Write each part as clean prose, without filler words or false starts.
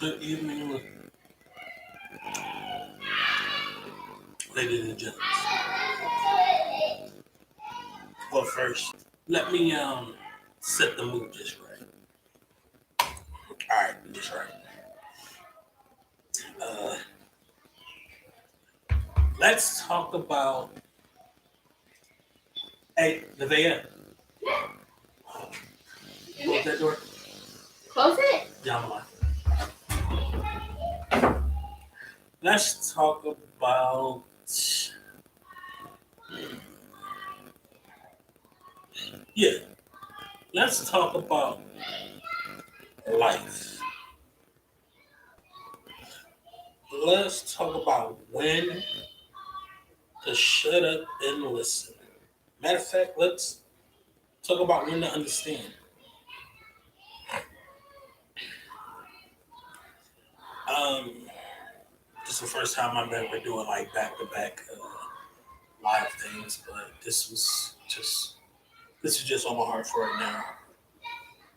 Good evening, ladies and gentlemen. Well, first, let me set the mood just right. All right, just right. Uh, let's talk about. Hey, Nevaeh, close that door. Close it. Yeah, I'm lying. Let's talk about. Yeah, let's talk about life. Let's talk about when to shut up and listen. Matter of fact, let's talk about when to understand. Um, this is the first time I've ever doing like back to back live things, but this is just on my heart for right now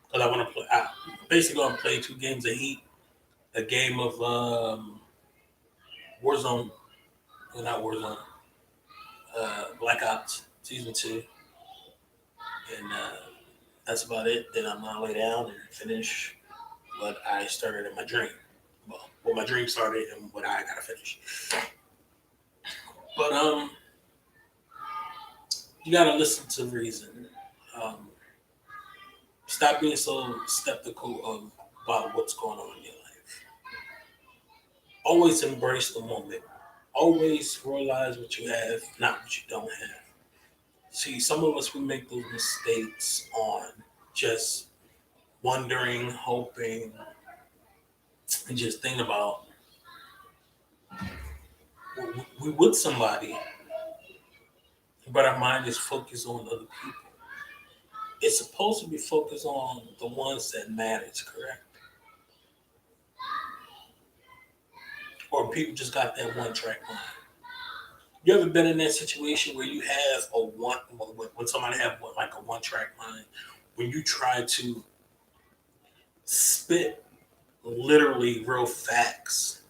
because I want to play. Basically, I'm playing two games of Heat, a game of Warzone, well, not Warzone, Black Ops Season 2, and that's about it. Then I'm gonna lay down and finish what I started in my dream. Well, what my dream started and what I gotta finish. But you gotta listen to reason. Um, Stop being so skeptical of about what's going on in your life. Always embrace the moment. Always realize what you have, not what you don't have. See, some of us we make those mistakes on just wondering, hoping, and just thinking about we with somebody, but our mind is focused on other people. It's supposed to be focused on the ones that matters, correct? Or people just got that one track mind. You ever been in that situation where you have a one when somebody have like a one track mind when you try to spit literally real facts,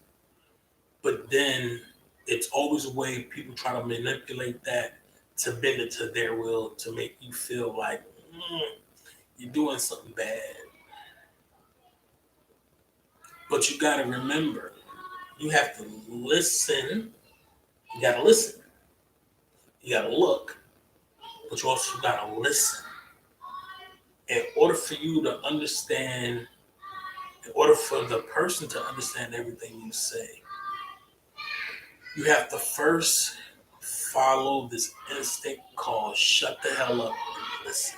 but then it's always a way people try to manipulate that to bend it to their will to make you feel like you're doing something bad. But you got to remember, you have to listen. You got to listen. You got to look, but you also got to listen in order for you to understand, in order for the person to understand everything you say, you have to first follow this instinct called shut the hell up and listen.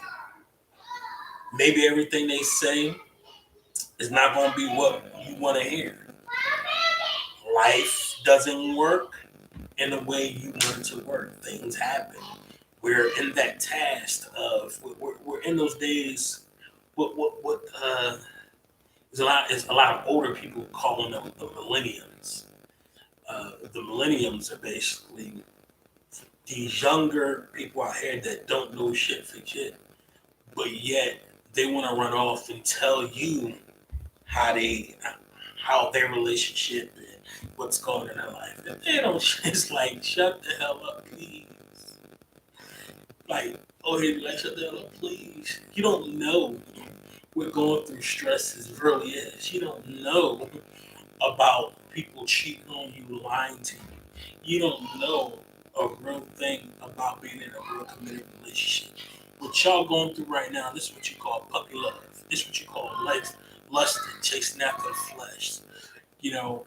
Maybe everything they say is not going to be what you want to hear. Life doesn't work in the way you want it to work. Things happen. We're in that task of, we're in those days, there's a lot of older people calling them the millenniums. The millenniums are basically these younger people out here that don't know shit for shit, but yet they want to run off and tell you how they how their relationship and what's going on in their life. If they don't, it's like shut the hell up, please. Like, oh, hey, like shut the hell up, please. You don't know what going through stresses really is. You don't know about people cheating on you, lying to you. You don't know a real thing about being in a real committed relationship. What y'all going through right now, this is what you call puppy love. This is what you call lust and chasing after the flesh. You know,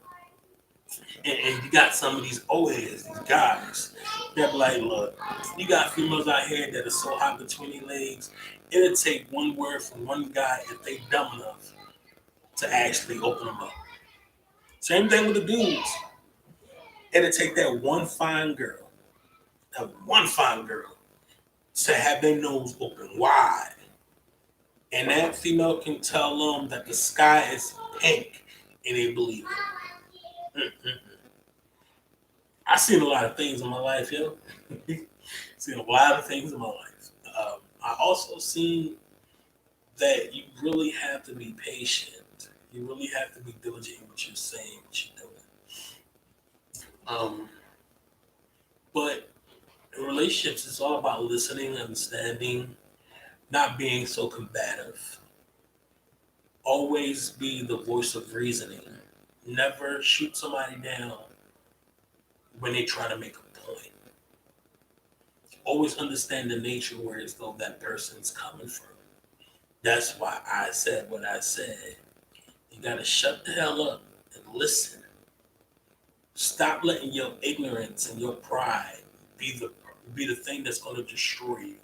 and you got some of these old heads, these guys, that be like, look, you got females out here that are so hot between their legs, it'll take one word from one guy if they dumb enough to actually open them up. Same thing with the dudes. It'll take that one fine girl, to have their nose open wide. And that female can tell them that the sky is pink and they believe it. I've seen a lot of things in my life, yo. Seen a lot of things in my life. I also seen that you really have to be patient. You really have to be diligent in what you're saying, what you're doing. Um, but in relationships, it's all about listening, understanding, not being so combative. Always be the voice of reasoning. Never shoot somebody down when they try to make a point. Always understand the nature where as though that person's coming from. That's why I said what I said. You gotta shut the hell up and listen. Stop letting your ignorance and your pride be the be the thing that's gonna destroy you.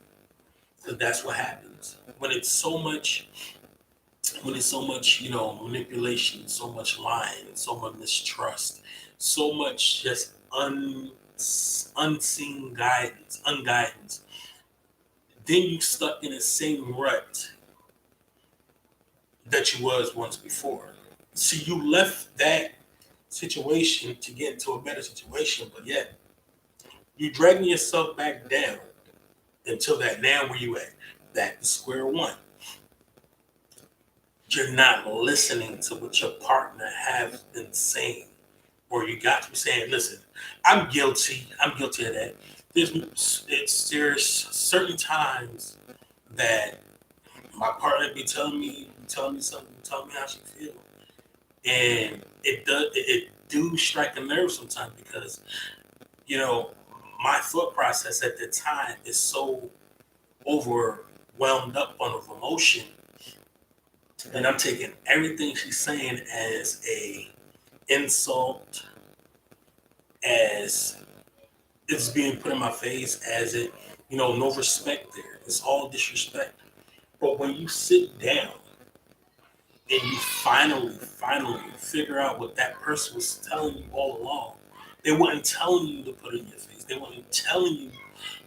Because that's what happens. When it's so much, manipulation, so much lying, so much mistrust, so much just unseen guidance, unguidance, then you stuck in the same rut that you was once before. See, you left that situation to get into a better situation, but yet you dragging yourself back down until that now where you at? Back to square one. You're not listening to what your partner has been saying. Or you got to be saying, listen, I'm guilty. I'm guilty of that. There's certain times that my partner be telling me something, telling me how she feels. And it do strike a nerve sometimes because, you know, my thought process at the time is so overwhelmed up on of emotion, and I'm taking everything she's saying as a insult, as it's being put in my face, as it, no respect there. It's all disrespect. But when you sit down and you finally figure out what that person was telling you all along, they weren't telling you to put it in your face. They weren't telling you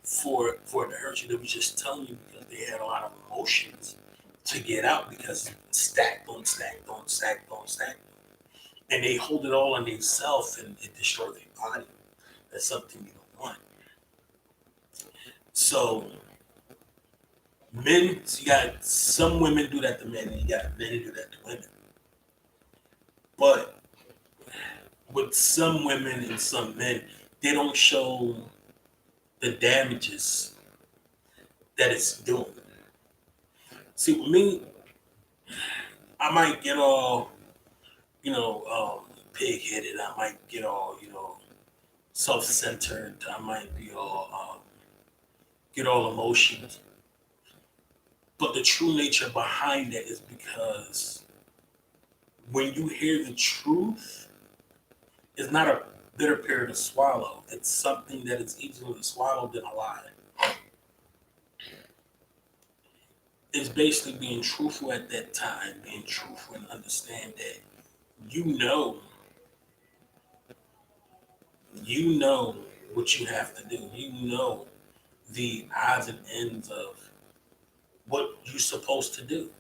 for it to hurt you. They were just telling you because they had a lot of emotions to get out because stacked on stacked on stacked on stacked. And they hold it all on themselves and it destroys their body. That's something you don't want. So men, you got some women do that to men, and you got men do that to women. But with some women and some men, they don't show the damages that it's doing. See, with me, I might get all, pig headed. I might get all, self centered. I might be all, get all emotions. But the true nature behind it is because when you hear the truth, it's not a bitter pill to swallow. It's something that is easier to swallow than a lie. It's basically being truthful at that time, being truthful and understand that you know, you know what you have to do. You know the odds and ends of what you're supposed to do.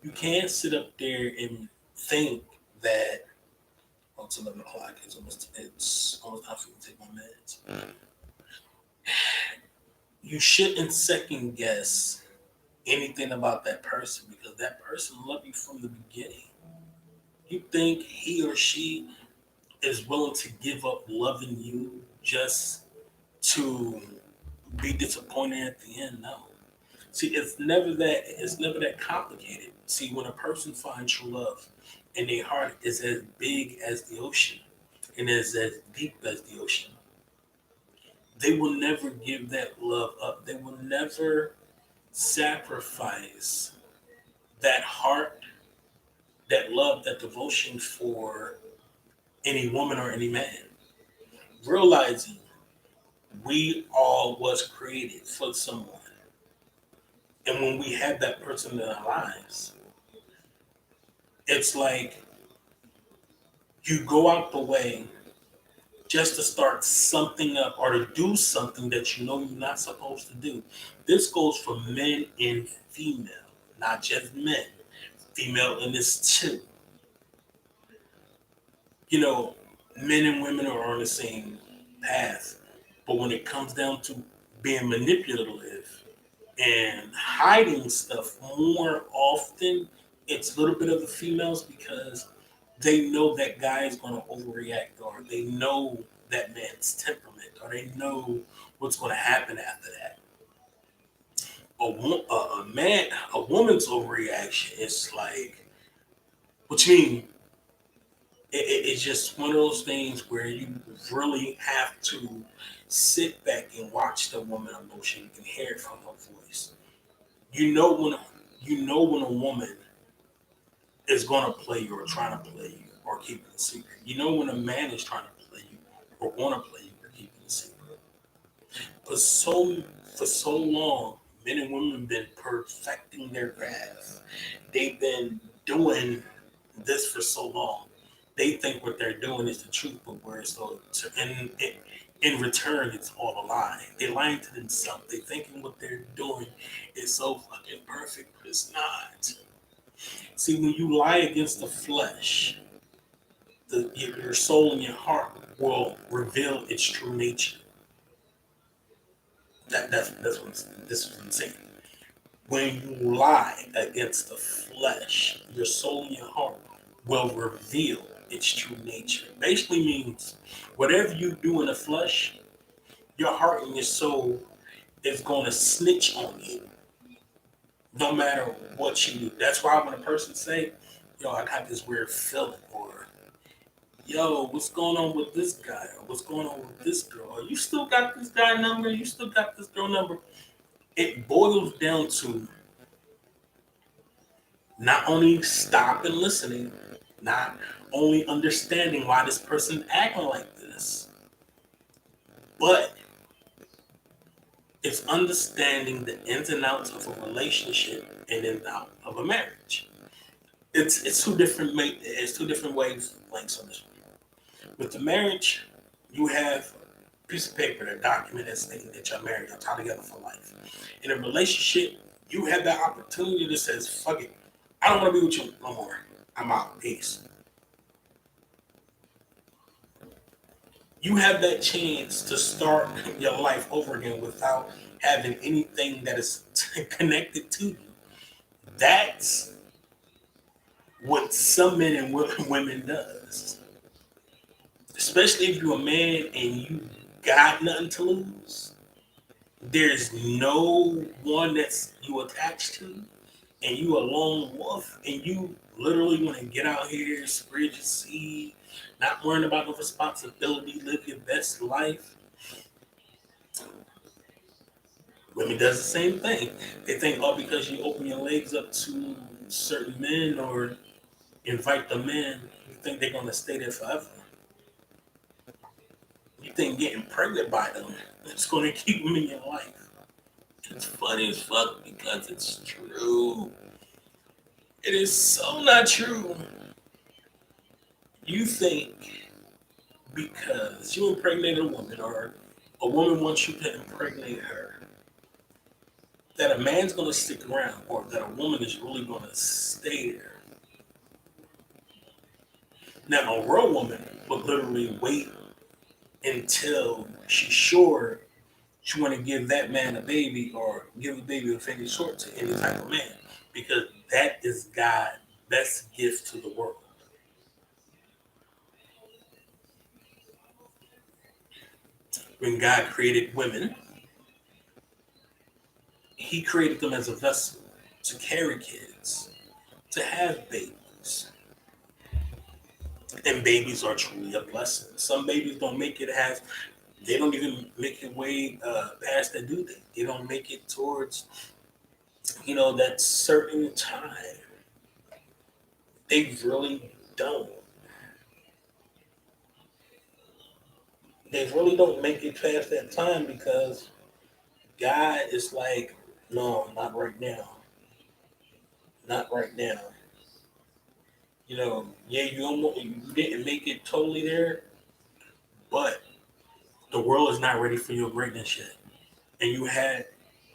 You can't sit up there and think that it's 11 o'clock. It's almost time for me to take my meds. You shouldn't second guess anything about that person because that person loved you from the beginning. You think he or she is willing to give up loving you just to be disappointed at the end? No. See, it's never that complicated. See, when a person finds true love and their heart is as big as the ocean and is as deep as the ocean, they will never give that love up. They will never sacrifice that heart, that love, that devotion for any woman or any man. Realizing we all was created for someone. And when we have that person in our lives, it's like you go out the way just to start something up or to do something that you know you're not supposed to do. This goes for men and female, not just men. Female in this too. You know, men and women are on the same path. But when it comes down to being manipulative and hiding stuff more often it's a little bit of the females because they know that guy is going to overreact, or they know that man's temperament, or they know what's going to happen after that. A woman's overreaction is like, what you mean? It's just one of those things where you really have to sit back and watch the woman emotion. You can hear it from her voice. You know when a woman is gonna play you or trying to play you or keep it a secret. You know when a man is trying to play you or wanna play you or keep it a secret. For so long, men and women have been perfecting their craft. They've been doing this for so long. They think what they're doing is the truth, but where it's so in return, it's all a lie. They're lying to themselves. They thinking what they're doing is so fucking perfect, but it's not. See, when you lie against the flesh, your soul and your heart will reveal its true nature. That's what this is what I'm saying. When you lie against the flesh, your soul and your heart will reveal its true nature. Basically means whatever you do in the flesh, your heart and your soul is going to snitch on you, no matter what you do. That's why when a person say, "Yo, I got this weird feeling," or "Yo, what's going on with this guy?" or "What's going on with this girl?" or "You still got this guy number? You still got this girl number?" It boils down to not only stopping listening, not only understanding why this person acting like this, but it's understanding the ins and outs of a relationship and in and out of a marriage. It's it's two different waves lengths on this one. With the marriage, you have a piece of paper that documents stating that you're married, you're tied together for life. In a relationship, you have that opportunity that says, "Fuck it, I don't want to be with you no more. I'm out. Peace." You have that chance to start your life over again without having anything that is connected to you. That's what some men and women does. Especially if you're a man and you got nothing to lose. There's no one that's you attached to, and you a lone wolf, and you literally want to get out here, spread your seed, not worrying about no responsibility, live your best life. Women does the same thing. They think, oh, because you open your legs up to certain men or invite them in, you think they're gonna stay there forever. You think getting pregnant by them is gonna keep them in your life. It's funny as fuck because it's true. It is so not true. You think because you impregnated a woman or a woman wants you to impregnate her, that a man's gonna stick around or that a woman is really gonna stay there. Now, a real woman would literally wait until she's sure she want to give that man a baby or give a baby of any sort to any type of man because that is God's best gift to the world. When God created women, He created them as a vessel to carry kids, to have babies. And babies are truly a blessing. Some babies don't make it have, they don't even make it way past the due date. They don't make it towards, that certain time. They really don't. They really don't make it past that time because God is like, no, not right now. Not right now. Yeah, you didn't make it totally there, but the world is not ready for your greatness yet. And you had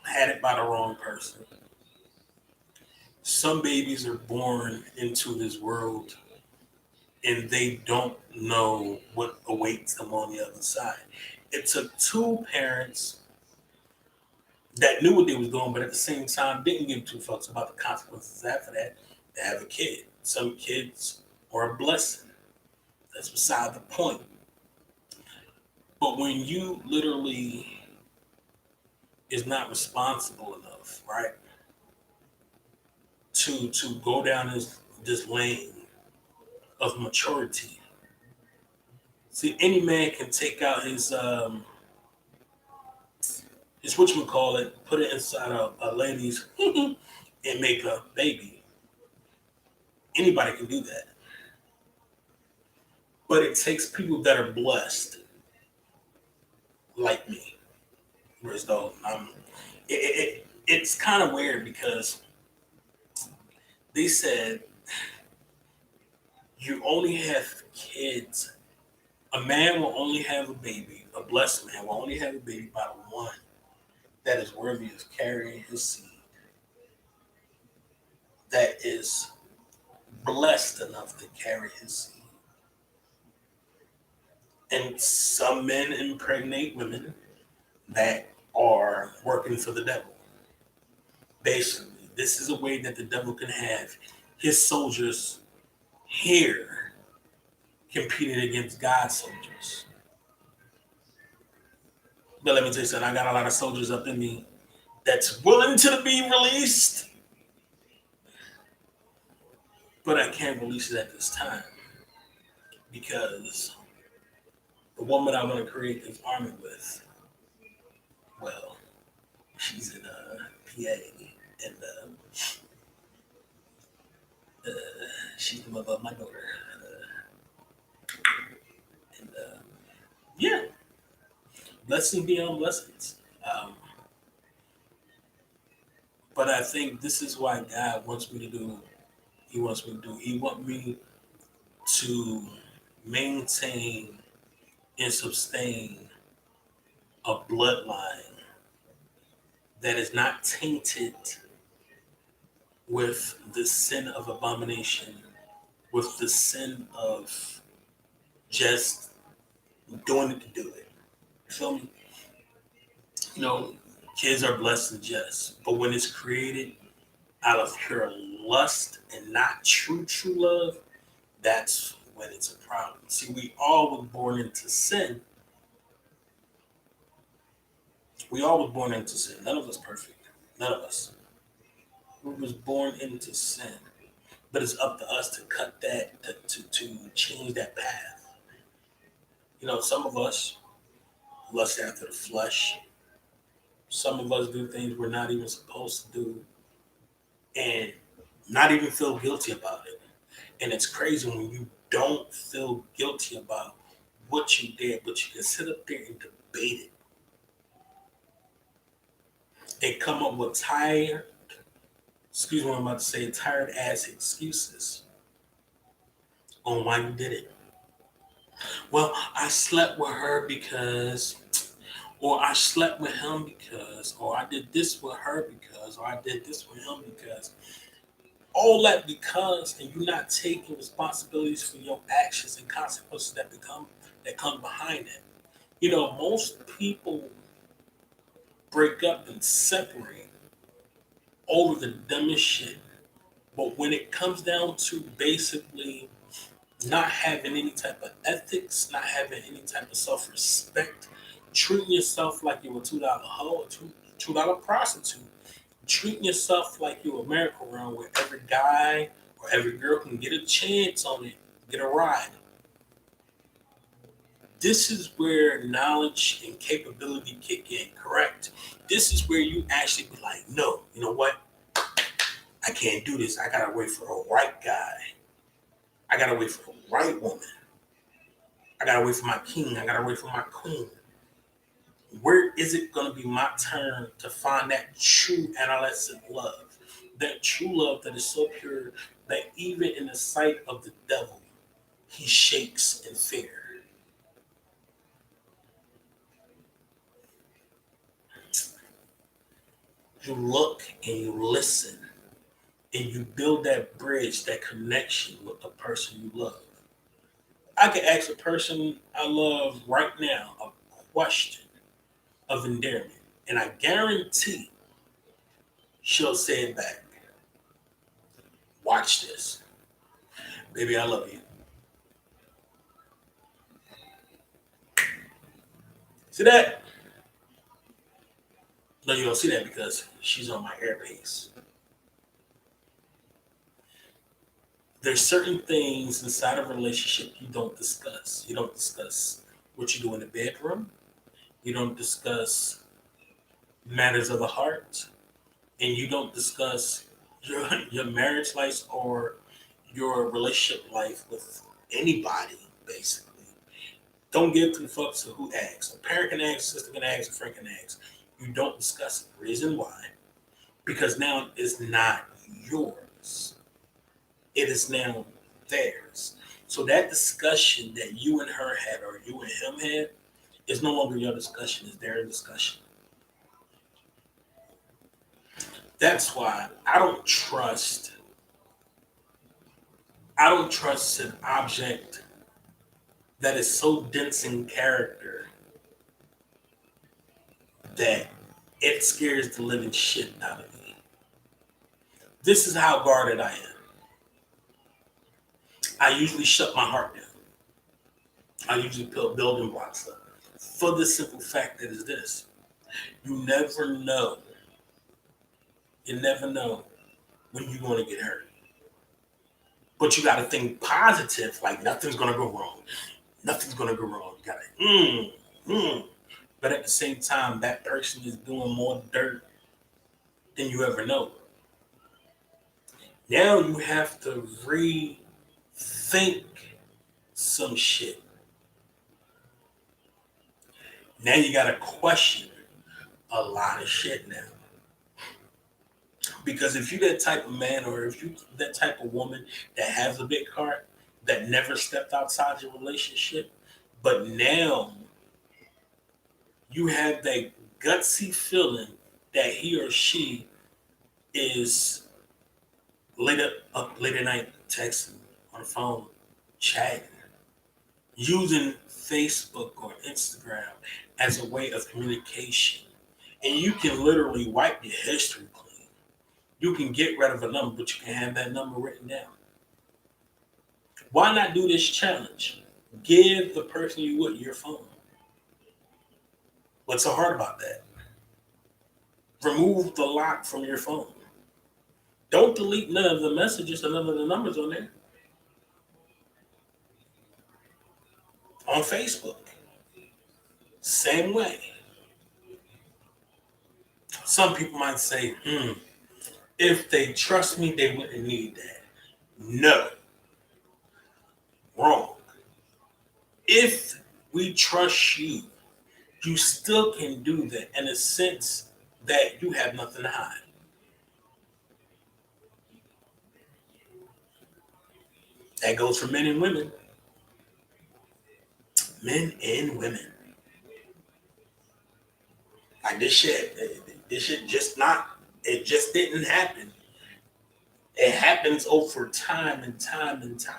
it by the wrong person. Some babies are born into this world and they don't know what awaits them on the other side. It took two parents that knew what they was doing, but at the same time didn't give two fucks about the consequences after that to have a kid. Some kids are a blessing. That's beside the point. But when you literally is not responsible enough, right, to go down this lane of maturity. See, any man can take out his whatchamacallit, put it inside a lady's and make a baby. Anybody can do that. But it takes people that are blessed, like me. Whereas though it's kind of weird because they said you only have kids. A man will only have a baby. A blessed man will only have a baby by the one that is worthy of carrying his seed. That is blessed enough to carry his seed. And some men impregnate women that are working for the devil. Basically, this is a way that the devil can have his soldiers here competing against God's soldiers. But let me tell you something, I got a lot of soldiers up in me that's willing to be released, but I can't release it at this time because the woman I want to create this army with, well, she's in PA, and she's the mother of my daughter. And yeah, blessing beyond blessings. But I think this is why God wants me to do. He wants me to do. He wants me to maintain and sustain a bloodline that is not tainted with the sin of abomination, with the sin of just doing it to do it. You feel me? You know, kids are blessed and just, but when it's created out of pure lust and not true love, that's when it's a problem. See, we all were born into sin. We all were born into sin. None of us perfect. None of us. We was born into sin. But it's up to us to cut that, to change that path. You know, some of us lust after the flesh. Some of us do things we're not even supposed to do and not even feel guilty about it. And it's crazy when you don't feel guilty about what you did, but you can sit up there and debate it and come up with excuse me, what I'm about to say, tired ass excuses on why you did it. Well, I slept with her because, or I slept with him because, or I did this with her because, or I did this with him because. All that because, and you're not taking responsibilities for your actions and consequences that come behind it. You know, most people break up and separate over the dumbest shit. But when it comes down to basically not having any type of ethics, not having any type of self-respect, treating yourself like you're a $2 hoe, a $2 prostitute, treating yourself like you're a merry-go-round where every guy or every girl can get a chance on it, get a ride. This is where knowledge and capability kick in, correct? This is where you actually be like, no, you know what? I can't do this. I gotta wait for the right guy. I gotta wait for the right woman. I gotta wait for my king. I gotta wait for my queen. Where is it gonna be my turn to find that true adolescent love? That true love that is so pure that even in the sight of the devil, he shakes in fear. You look and you listen and you build that bridge, that connection with the person you love. I can ask a person I love right now a question of endearment, and I guarantee she'll say it back. Watch this. Baby, I love you. See that? No, you don't see that because she's on my airbase. There's certain things inside of a relationship you don't discuss. You don't discuss what you do in the bedroom. You don't discuss matters of the heart, and you don't discuss your marriage life or your relationship life with anybody. Basically, don't give two fucks to who asks. A parent can ask, sister can ask, a friend can ask. You don't discuss it. Reason why? Because now it's not yours. It is now theirs. So that discussion that you and her had or you and him had is no longer your discussion, it's their discussion. That's why I don't trust an object that is so dense in character that it scares the living shit out of me. This is how guarded I am. I usually shut my heart down. I usually put building blocks up. For the simple fact that is this. You never know. You never know when you're going to get hurt. But you got to think positive, like nothing's going to go wrong. Nothing's going to go wrong. You got to, But at the same time, that person is doing more dirt than you ever know. Now you have to rethink some shit. Now you got to question a lot of shit now. Because if you that type of man or if you that type of woman that has a big heart that never stepped outside your relationship, but now you have that gutsy feeling that he or she is late at night texting on the phone, chatting, using Facebook or Instagram as a way of communication. And you can literally wipe your history clean. You can get rid of a number, but you can have that number written down. Why not do this challenge? Give the person you with your phone. What's so hard about that? Remove the lock from your phone. Don't delete none of the messages and none of the numbers on there. On Facebook, same way. Some people might say, if they trust me, they wouldn't need that. No, wrong. If we trust you, you still can do that in a sense that you have nothing to hide. That goes for men and women. Men and women. Like this shit just not, it just didn't happen. It happens over time and time and time.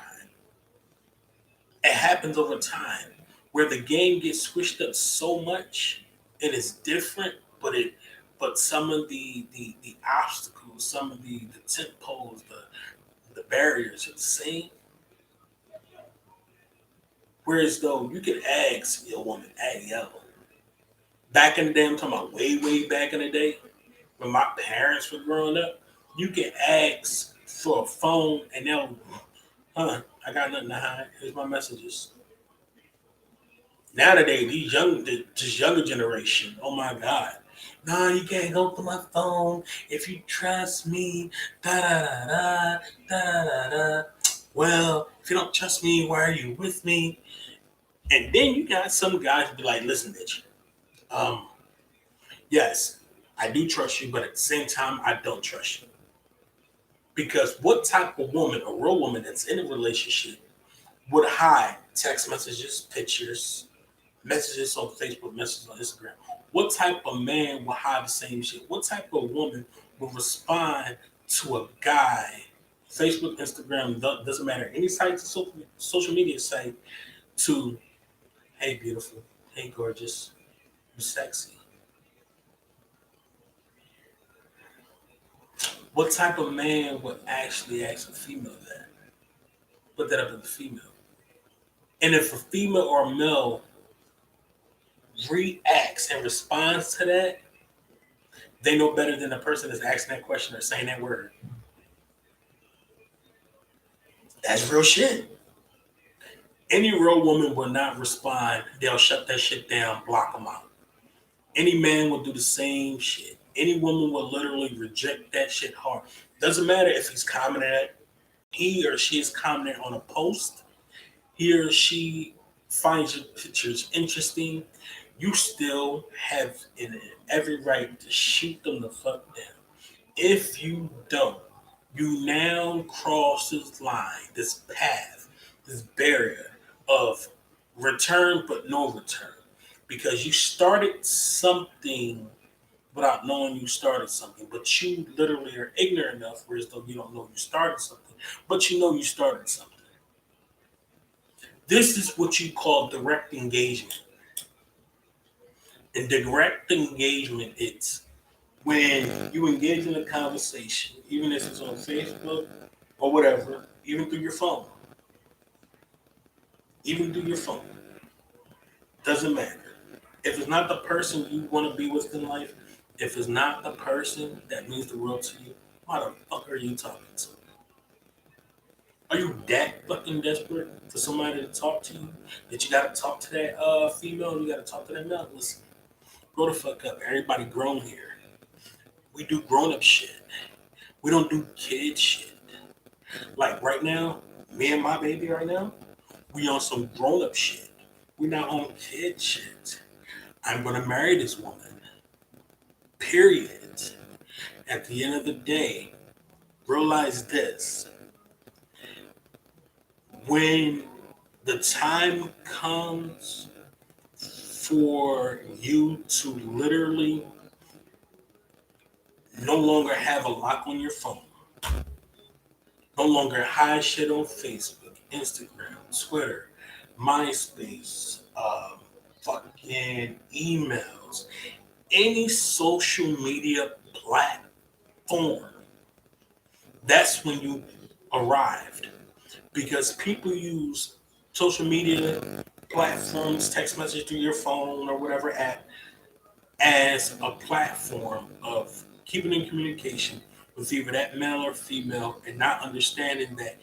It happens over time where the game gets switched up so much and it's different, but some of the obstacles, some of the tent poles, the barriers are the same. Whereas though you could ask your woman, hey yo, back in the day, I'm talking about way back in the day, when my parents were growing up, you can ask for a phone and they'll, I got nothing to hide. Here's my messages. Nowadays, this younger generation, oh my God. No, you can't go to my phone if you trust me. Da da da da da da da. Well, if you don't trust me, why are you with me? And then you got some guys who be like, listen, bitch. Um, yes, I do trust you, but at the same time, I don't trust you. Because what type of woman, a real woman that's in a relationship, would hide text messages, pictures, messages on Facebook, messages on Instagram? What type of man will hide the same shit? What type of woman will respond to a guy, Facebook, Instagram, doesn't matter, any site, social media site, to, hey, beautiful, hey, gorgeous, you're sexy. What type of man would actually ask a female that? Put that up to the female. And if a female or a male reacts and responds to that, they know better than the person that's asking that question or saying that word. That's real shit. Any real woman will not respond. They'll shut that shit down, block them out. Any man will do the same shit. Any woman will literally reject that shit hard. Doesn't matter if he's commenting at he or she is commenting on a post. He or she finds your pictures interesting. You still have every right to shoot them the fuck down. If you don't, you now cross this line, this path, this barrier of return but no return. Because you started something without knowing you started something, but you literally are ignorant enough whereas though you don't know you started something, but you know you started something. This is what you call direct engagement. And direct engagement, it's when you engage in a conversation, even if it's on Facebook or whatever, even through your phone, even through your phone, doesn't matter. If it's not the person you want to be with in life, if it's not the person that means the world to you, why the fuck are you talking to? Are you that fucking desperate for somebody to talk to you that you gotta talk to that female, you gotta talk to that male? Listen, grow the fuck up. Everybody grown here. We do grown up shit. We don't do kid shit. Like right now, me and my baby right now, we on some grown up shit. We not on kid shit. I'm gonna marry this woman. Period. At the end of the day, realize this. When the time comes for you to literally no longer have a lock on your phone, no longer hide shit on Facebook, Instagram, Twitter, MySpace, fucking emails, any social media platform, that's when you arrived. Because people use social media platforms, text message through your phone or whatever app, as a platform of keeping in communication with either that male or female and not understanding that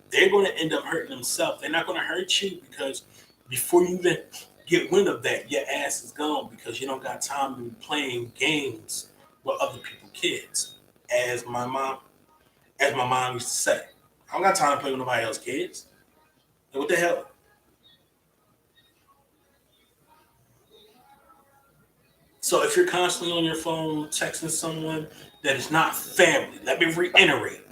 they're going to end up hurting themselves. They're not going to hurt you because before you even get wind of that, your ass is gone because you don't got time to be playing games with other people's kids. As my mom used to say, I don't got time to play with nobody else's kids. Like, what the hell? So if you're constantly on your phone texting someone that is not family, let me reiterate.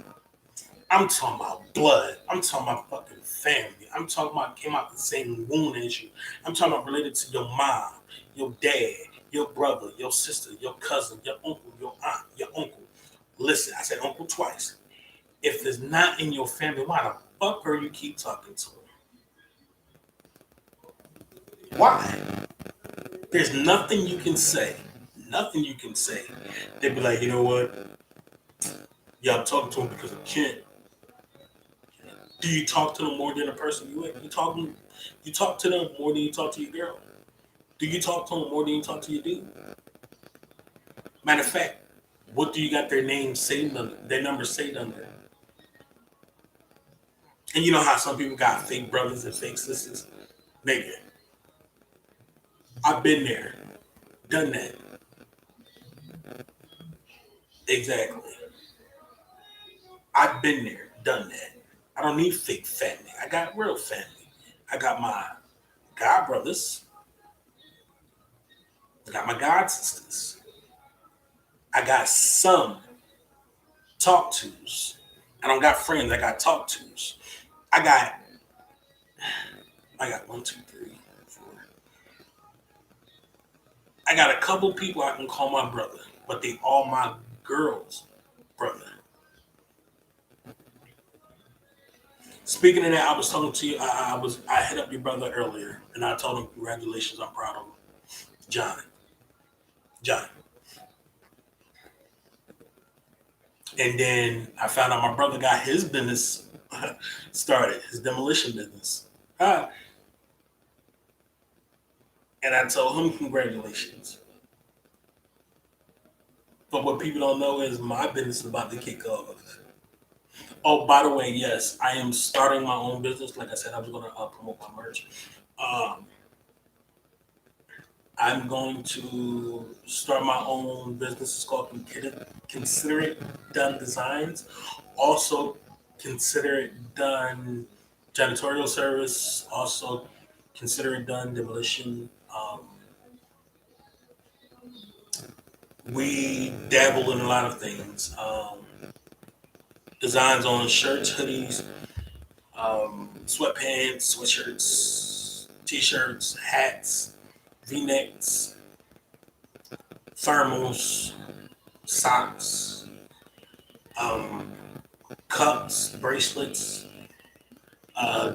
I'm talking about blood. I'm talking about fucking family. I'm talking about came out the same womb as you. I'm talking about related to your mom, your dad, your brother, your sister, your cousin, your uncle, your aunt, your uncle. Listen, I said uncle twice. If it's not in your family, why the fuck are you keep talking to them? Why? There's nothing you can say. Nothing you can say. They'd be like, you know what? Yeah, I'm talking to him because of Kent. Do you talk to them more than the person you with? You talk to them more than you talk to your girl. Do you talk to them more than you talk to your dude? Matter of fact, what do you got their name saved under? Their number saved under? And you know how some people got fake brothers and fake sisters? Nigga, I've been there, done that. Exactly. I've been there, done that. I don't need fake family. I got real family. I got my god brothers. I got my god sisters. I got some talk tos. I don't got friends. I got talk tos. I got I got one, two, three, four. I got a couple people I can call my brother, but they all my girl's brother. Speaking of that, I was talking to you. I hit up your brother earlier, and I told him congratulations. I'm proud of him, John. John. And then I found out my brother got his business started, his demolition business. Ah, and I told him, congratulations. But what people don't know is my business is about to kick off. Oh, by the way, yes, I am starting my own business. Like I said, I was going to promote my merch. Um, I'm going to start my own business. It's called Consider It Done Designs. Also, Consider It Done Janitorial Service. Also, Consider It Done Demolition. We dabble in a lot of things. Designs on shirts, hoodies, sweatpants, sweatshirts, t-shirts, hats, V-necks, thermals, socks, um, cups, bracelets,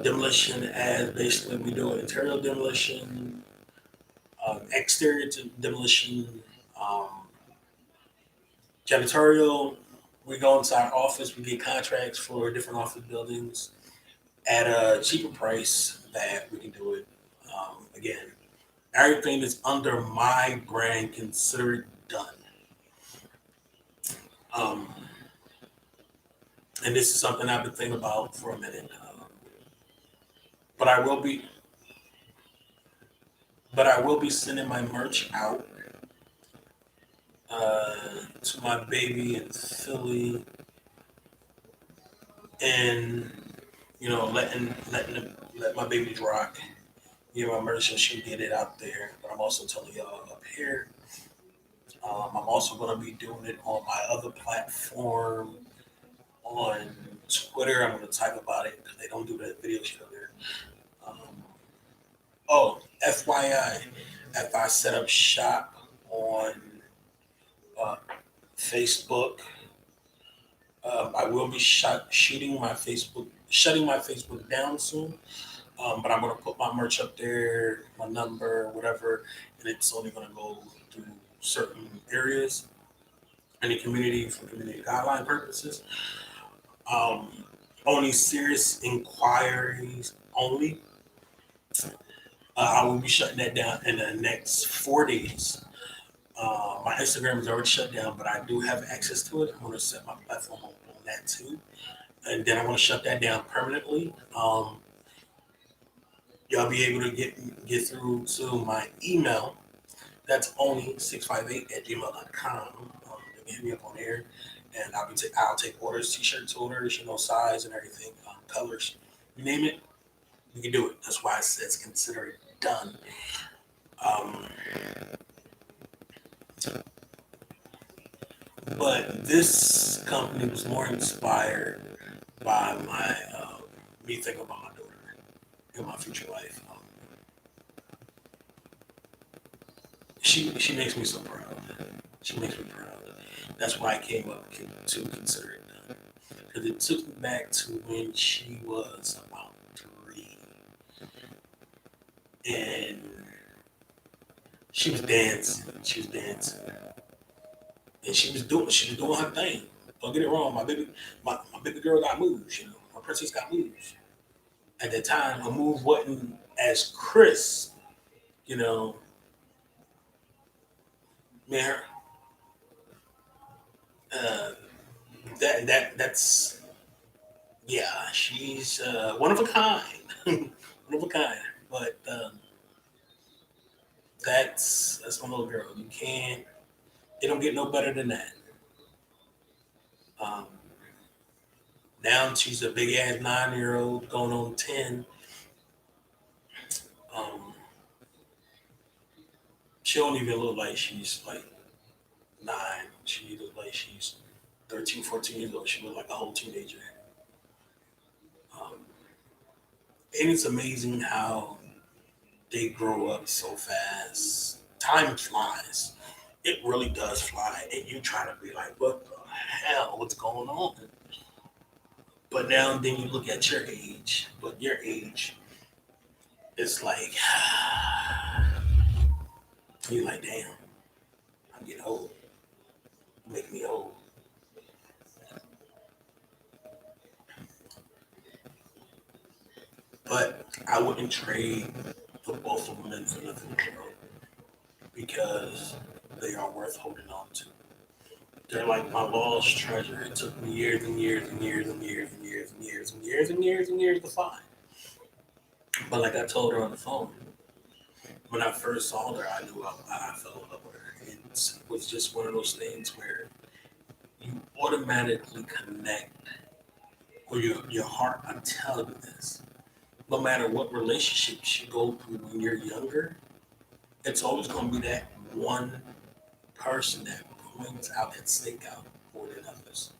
demolition as basically we do interior demolition, exterior demolition, um, janitorial. We go inside office, we get contracts for different office buildings at a cheaper price that we can do it. Again, everything that's under my brand considered done. Um, and this is something I've been thinking about for a minute. But I will be, but I will be sending my merch out to my baby in Philly, and let my babies rock. My merch and she get it out there. But I'm also telling y'all up here. I'm also going to be doing it on my other platform on Twitter. I'm going to type about it because they don't do that video shit up there. Um, oh, FYI, if I set up shop on uh, Facebook, I will be shutting my Facebook down soon. But I'm going to put my merch up there, my number, whatever, and it's only going to go through certain areas in the community for community guideline purposes. Um, Only serious inquiries only. I will be shutting that down in the next 4 days. My Instagram is already shut down, but I do have access to it. I'm going to set my platform up on that too, and then I'm going to shut that down permanently. Y'all be able to get through to my email. That's only 658 at gmail.com. You can hit me up on there, and I'll take orders, t-shirts orders, size and everything, colors, you name it, we can do it. That's why it's considered done. Um, but this company was more inspired by my me thinking about my daughter in my future life. She makes me so proud. She makes me proud. That's why I came up to consider it done. Because it took me back to when she was about 3, and she was dancing. She was dancing, and she was doing her thing. Don't get it wrong. My baby girl got moves. My princess got moves. At that time, her move wasn't as crisp. You know, man, uh, that's yeah. She's one of a kind. One of a kind. But that's my little girl. You can't. It don't get no better than that. Um, Now she's a big ass 9-year old going on 10. Um, she don't even look like she's like 9. She looks like she's 13, 14 years old. She look like a whole teenager. Um, and it's amazing how they grow up so fast. Time flies. It really does fly. And you try to be like, what the hell? What's going on? But now and then you look at your age, but your age, it's like, you're like, damn, I'm getting old. Make me old. But I wouldn't trade the both of them in for nothing in the world because they are worth holding on to. They're like my lost treasure. It took me years and years and years and years and years and years and years and years and years to find. But like I told her on the phone, when I first saw her, I knew I fell in love with her. It was just one of those things where you automatically connect, or your heart. I'm telling you this. No matter what relationships you go through when you're younger, it's always going to be that one person that points out and stick out more than others.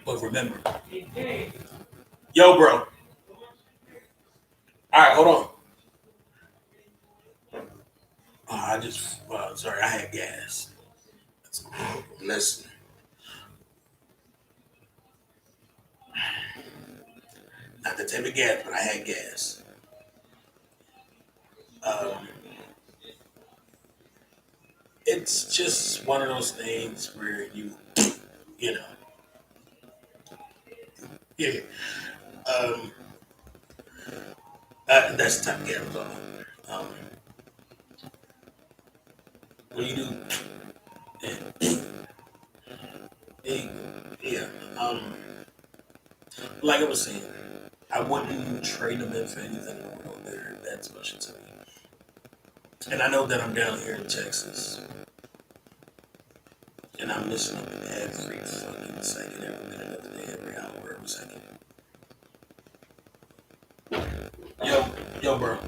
But remember, yo, bro. All right, hold on. Sorry, I had gas. Listen, not the type of gas, but I had gas. Um, it's just one of those things where you know, yeah. Um, that's the type of gas. Um, what do you do? Yeah, yeah. Like I was saying, I wouldn't trade them in for anything in the world. They're that special to me. And I know that I'm down here in Texas, and I'm missing them every fucking second, every minute of the day, every hour, every second. Yo, yo, bro.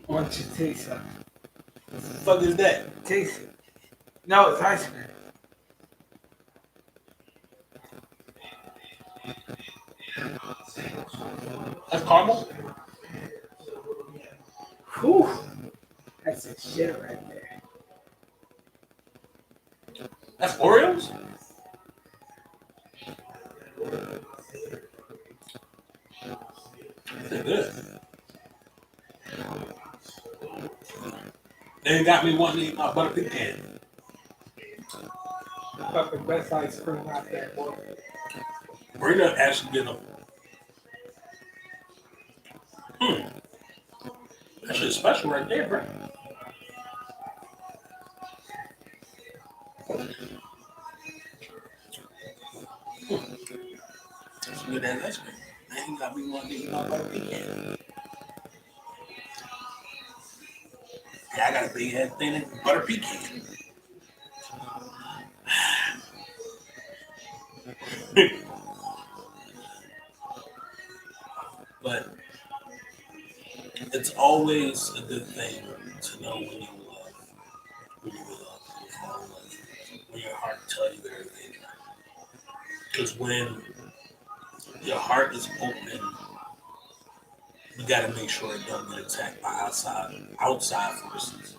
Why don't you taste it? What the fuck is that? Taste it. No, it's ice cream. That's caramel? Whew. That's the shit right there. That's Oreos? They're good. They got me wanting to eat my butter pecan. Got the best ice cream out there, boy. Bring up actually get them. That shit's special right there, bro. That's some good ass ice cream. Now you got me wanting to eat my butter pecan. Yeah, I got a big ass thing of butter pecan. But it's always a good thing to know when you love, when you fall in love, when your heart tells you everything. Because when your heart is open, you got to make sure it don't get attacked by outside forces.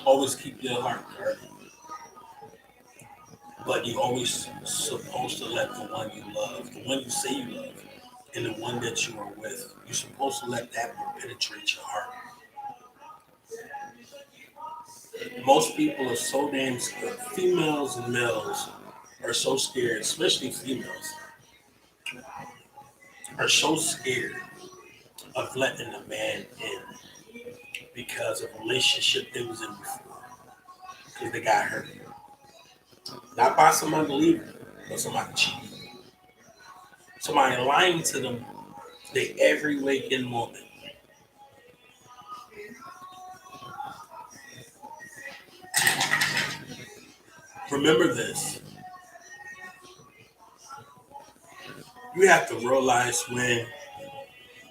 Always keep your heart guarded, but you always supposed to let the one you love, the one you say you love, and the one that you are with, you're supposed to let that one penetrate your heart. Most people are so damn scared. Females and males are so scared, especially females, are so scared of letting a man in because of a relationship they was in before, because they got hurt. Not by somebody leaving, but somebody cheating. Somebody lying to them they every waking moment. Remember this. You have to realize when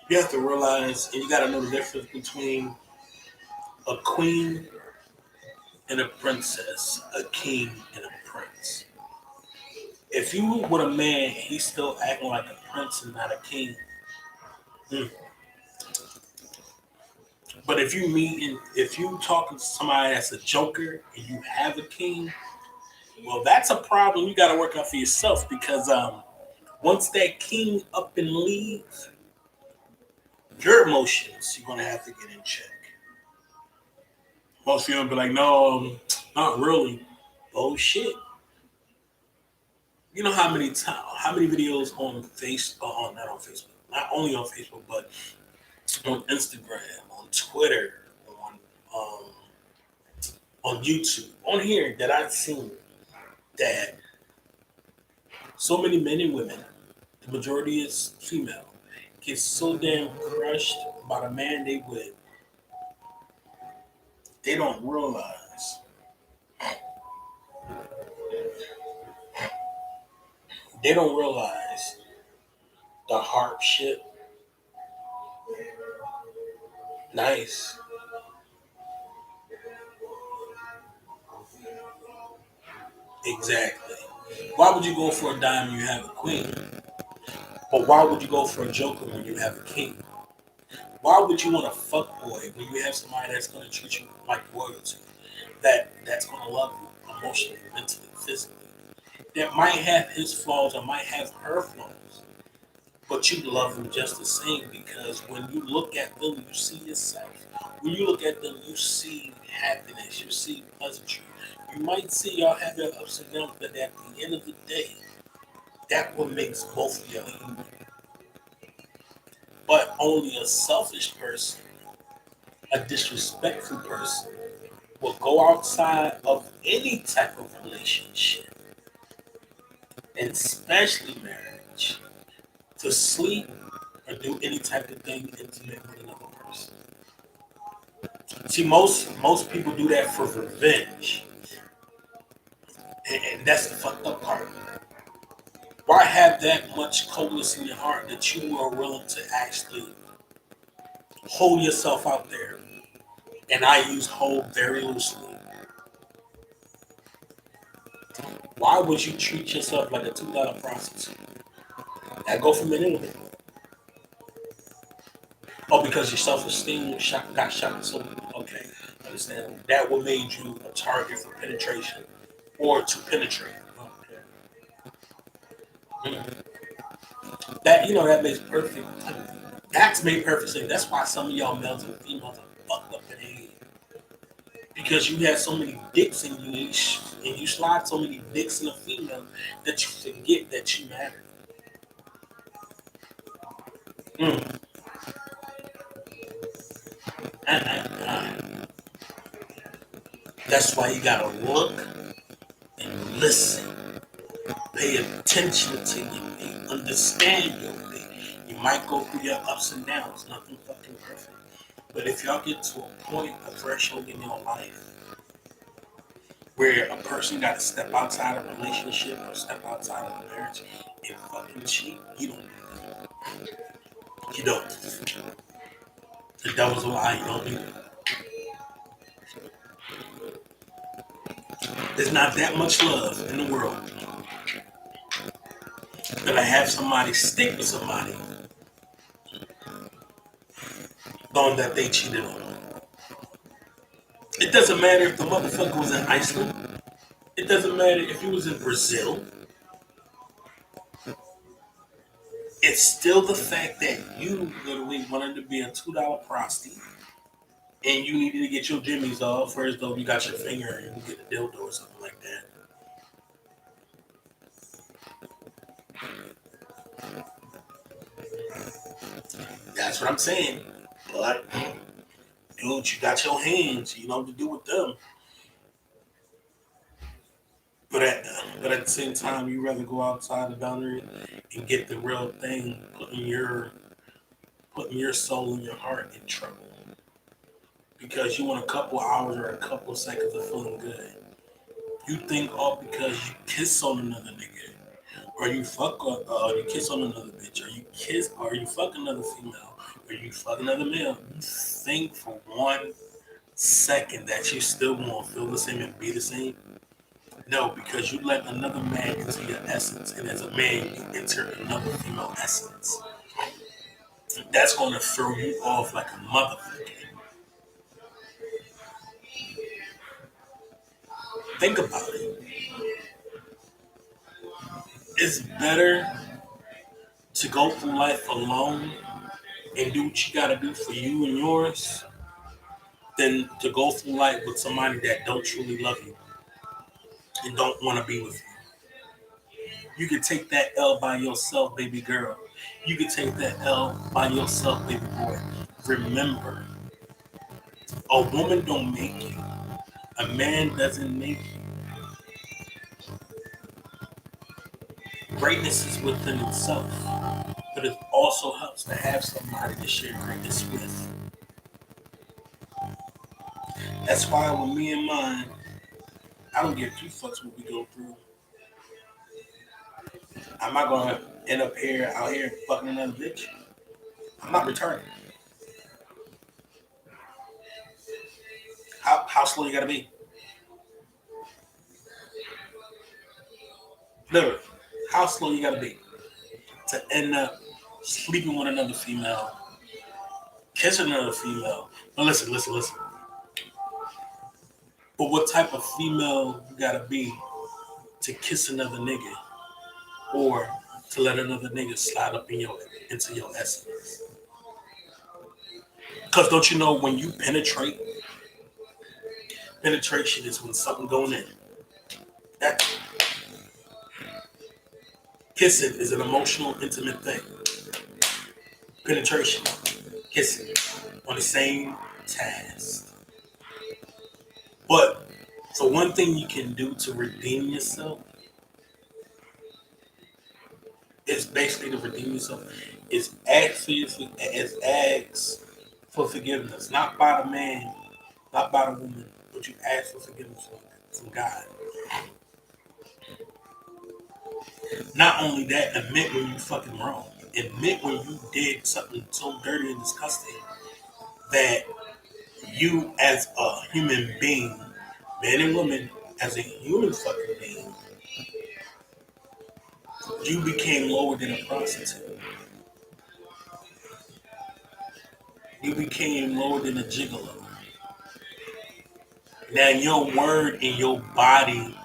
you have to realize, and you got to know the difference between a queen and a princess, a king and a prince. If you with a man, he's still acting like a prince and not a king. Mm. But if you talking to somebody that's a joker and you have a king, well, that's a problem you got to work out for yourself because once that king up and leaves, your emotions you're gonna have to get in check. Most people be like, no, not really. Bullshit. You know how many videos on not on Facebook, not only on Facebook, but on Instagram, on Twitter, um, on YouTube, on here that I've seen that so many men and women, the majority is female, get so damn crushed by the man they with, they don't realize they don't realize the hardship. Nice, exactly. Why would you go for a dime when you have a queen? But why would you go for a joker when you have a king? Why would you want a fuck boy when you have somebody that's gonna treat you like royalty? That's gonna love you emotionally, mentally, physically. That might have his flaws or might have her flaws, but you love them just the same because when you look at them, you see yourself. When you look at them, you see happiness, you see pleasantry. You might see y'all have your ups and downs, but at the end of the day, that what makes both of y'all human. But only a selfish person, a disrespectful person, will go outside of any type of relationship, and especially marriage, to sleep or do any type of thing intimate with another person. See, most people do that for revenge, and that's the fucked up part. Why have that much coldness in your heart that you are willing to actually hold yourself out there? And I use hold very loosely. Why would you treat yourself like a $2 prostitute? That go for men and women. Oh, because your self-esteem got shot. So, okay, understand. That what made you a target for penetration or to penetrate. Okay. That, that makes perfect. That's made perfect sense. That's why some of y'all males and females are fucked up in the head. Because you have so many dicks in you and you slide so many dicks in a female that you forget that you matter. Mm. Uh. That's why you gotta look and listen. Pay attention to your thing. Understand your thing. You might go through your ups and downs. Nothing fucking perfect. But if y'all get to a point, a threshold in your life where a person got to step outside a relationship or step outside of a marriage and fucking cheat, you don't do that. You don't. The devil's a lie. You don't do that. There's not that much love in the world that I have somebody stick with somebody knowing that they cheated on them. It doesn't matter if the motherfucker was in Iceland. It doesn't matter if he was in Brazil. It's still the fact that you literally wanted to be a $2 prostitute and you needed to get your jimmies off first, though you got your finger and you get a dildo or something like that. That's what I'm saying. But, dude, you got your hands. You know what to do with them. But at the same time, you rather go outside the boundary and get the real thing, putting your soul and your heart in trouble because you want a couple hours or a couple seconds of feeling good. You think all because you kiss on another nigga, or you kiss on another bitch, or you fuck another female, or you fuck another male. You think for 1 second that you still won't feel the same and be the same. No, because you let another man into your essence, and as a man, you enter another female essence. That's going to throw you off like a motherfucker. Think about it. It's better to go through life alone and do what you got to do for you and yours than to go through life with somebody that don't truly love you and don't want to be with you. You can take that L by yourself, baby girl. You can take that L by yourself, baby boy. Remember, a woman don't make you. A man doesn't make you. Greatness is within itself, but it also helps to have somebody to share greatness with. That's why with me and mine, I don't give two fucks what we go through. I'm not gonna end up here out here fucking another bitch. I'm not returning. How slow you gotta be? Literally, how slow you gotta be to end up sleeping with another female, kissing another female. But listen. But what type of female you gotta be to kiss another nigga or to let another nigga slide up into your essence? Because don't you know when you penetration is when something going in. That kissing is an emotional, intimate thing. Penetration, kissing, on the same task. But so one thing you can do to redeem yourself is basically to redeem yourself is ask for forgiveness, not by the man, not by the woman, but you ask for forgiveness from God. Not only that, admit when you fucking wrong. Admit when you did something so dirty and disgusting that you as a human being, man and woman, as a human fucking being, you became lower than a prostitute. You became lower than a gigolo. Now your word and your body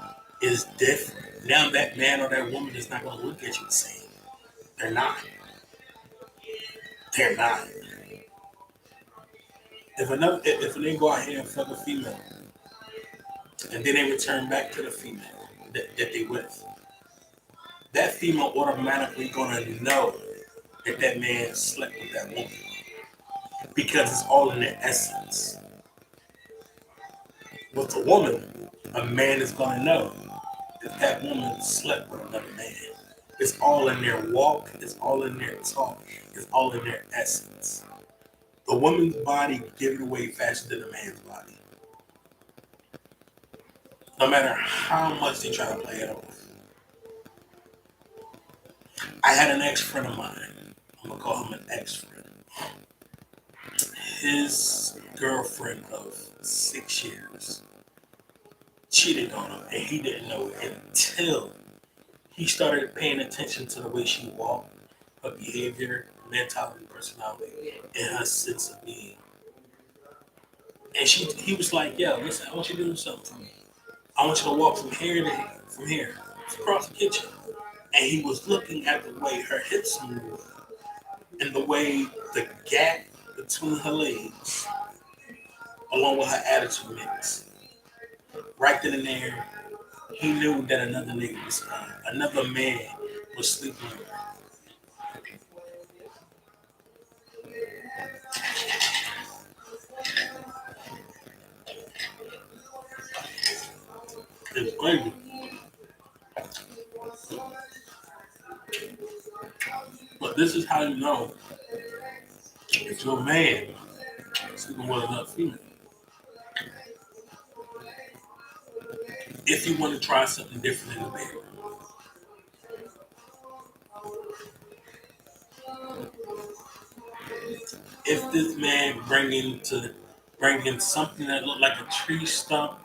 is different. Now that man or that woman is not going to look at you the same. They're not. They're not. If they go out here and fuck a female, and then they return back to the female that they with, that female automatically gonna know that that man slept with that woman because it's all in their essence. With a woman, a man is gonna know that that woman slept with another man. It's all in their walk, it's all in their talk, it's all in their essence. The woman's body gives it away faster than a man's body. No matter how much they try to play it off. I had an ex-friend of mine. I'm gonna call him an ex-friend. His girlfriend of 6 years cheated on him, and he didn't know it until he started paying attention to the way she walked, her behavior, mentality, personality, and her sense of being. And he was like, "Yo, listen, I want you to do something for me. I want you to walk from here to here, from here across the kitchen." And he was looking at the way her hips moved and the way the gap between her legs, along with her attitude mix. Right then and there, he knew that another man was sleeping with her. It's crazy. But this is how you know if your man sleeping with another female. If you want to try something different in the bed. If this man bringing something that looked like a tree stump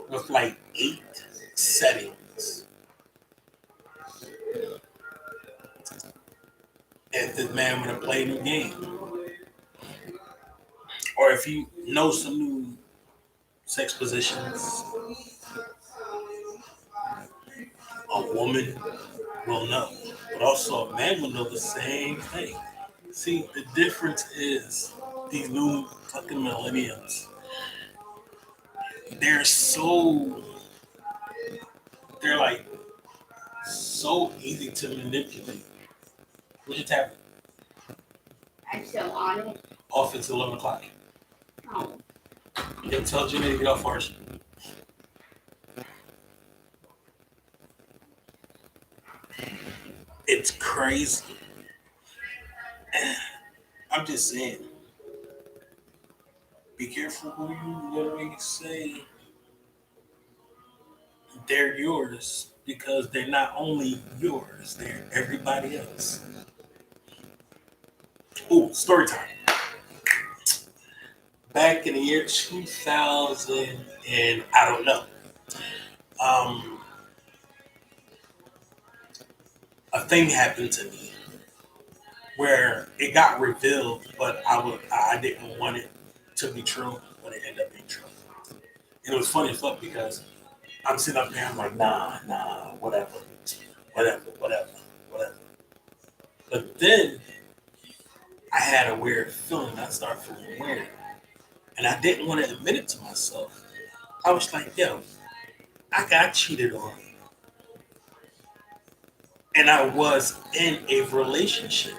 with like 8 settings. If this man want to play a new game. Or if you know some new sex positions, a woman will know. But also a man will know the same thing. See, the difference is these new fucking millennials. They're so, they're like So easy to manipulate. Where's your tablet? I'm still on it. Off until 11 o'clock. Oh. You'll tell Jenny to get off first. It's crazy. I'm just saying. Be careful who you literally say they're yours, because they're not only yours, they're everybody else. Oh, story time. Back in the year 2000, and I don't know, um, a thing happened to me where it got revealed, but I didn't want it to be true, but it ended up being true. And it was funny as fuck because I'm sitting up there, I'm like, nah, whatever, whatever. But then I had a weird feeling. I started feeling weird. And I didn't want to admit it to myself. I was like, yo, I got cheated on. And I was in a relationship.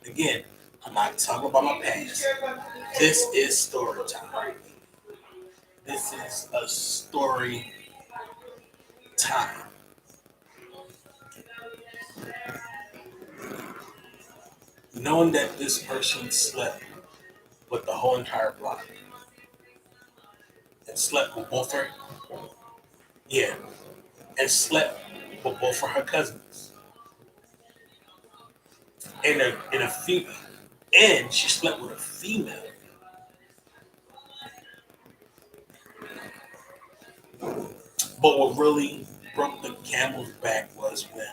Again, I'm not talking about my past. This is story time. This is a story time. Knowing that this person slept with the whole entire block. And slept with both her, yeah, and slept with both of her cousins. In a female, and she slept with a female. But what really broke the camel's back was when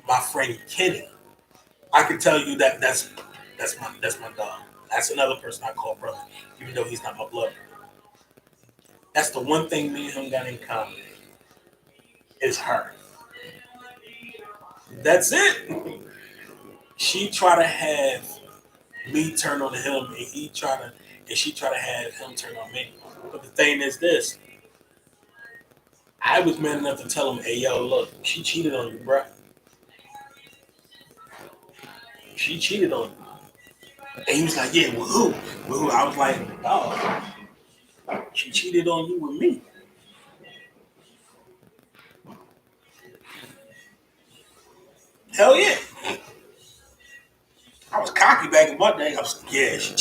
my friend Kenny. I can tell you that that's my dog. That's another person I call brother, even though he's not my blood. That's the one thing me and him got in common is her. That's it. She tried to have me turn on him, and she tried to have him turn on me. But the thing is this: I was man enough to tell him, "Hey, yo, look, she cheated on you, bro. She cheated on you." And he was like, "Yeah, well, who? Well, who?" I was like, "Oh, she cheated on you with me." Hell yeah! I was cocky back in my day. I was, yeah, she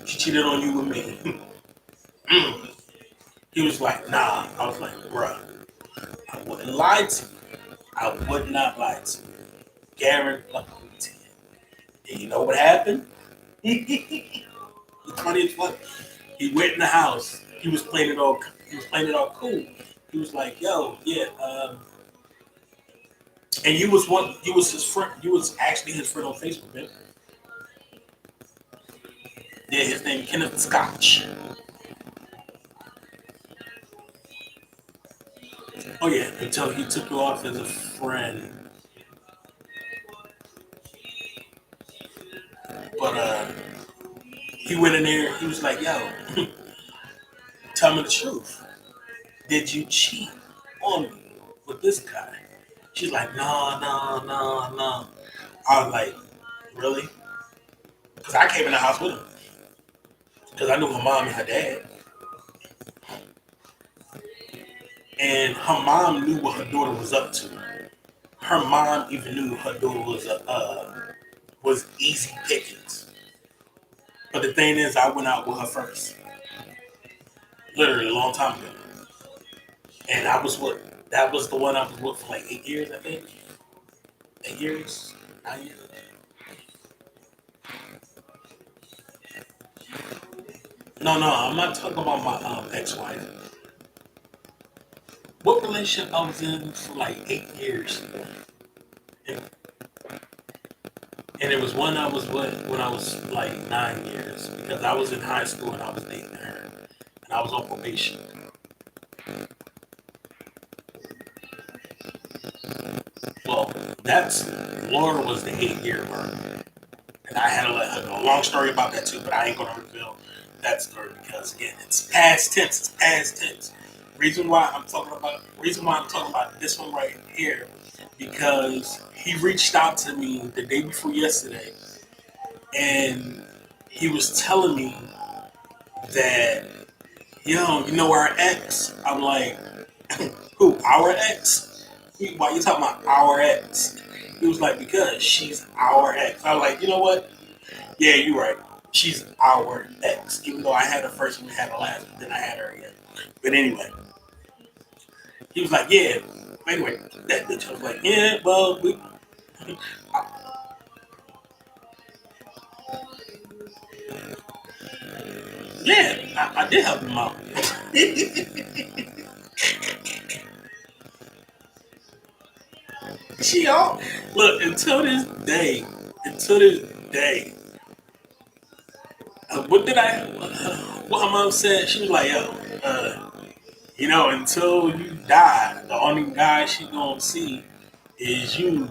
cheated on you with me. Mm. He was like, "Nah." I was like, "Bruh, I wouldn't lie to you. I would not lie to you. Guarantee you." And you know what happened? The funniest fuck. He went in the house. He was playing it all. He was playing it all cool. He was like, "Yo, yeah." And you was one. You was his friend. You was actually his friend on Facebook, man. Yeah, his name Kenneth Scotch. Oh yeah, until he took you off as a friend. But he went in there. He was like, "Yo, tell me the truth. Did you cheat on me with this guy?" She's like, "No, no, no, no." I was like, "Really?" Because I came in the house with him. Because I knew her mom and her dad. And her mom knew what her daughter was up to. Her mom even knew her daughter was easy pickings. But the thing is, I went out with her first, literally a long time ago, and I was what that was the one I was with for like 8 years, I think. 8 years, 9 years. No, I'm not talking about my ex-wife. What relationship I was in for like 8 years, and, and it was one I was with when I was like 9 years because I was in high school and I was dating her, and I was on probation. Well, that's Laura was the 8 year mark, and I had a long story about that too, but I ain't gonna reveal that story because again, it's past tense. It's past tense. reason why I'm talking about this one right here, because he reached out to me the day before yesterday, and he was telling me that, yo, you know our ex. I'm like, who? Our ex? Why you talking about our ex? He was like, because she's our ex. I'm like, you know what? Yeah, you're right. She's our ex. Even though I had her first and we had her last, but then I had her again. But anyway, he was like, yeah. Anyway, that bitch was like, yeah, well, yeah, I did help him out. She all look until this day. What did I? What her mom said? She was like, yo, until you die, the only guy she gonna see is you.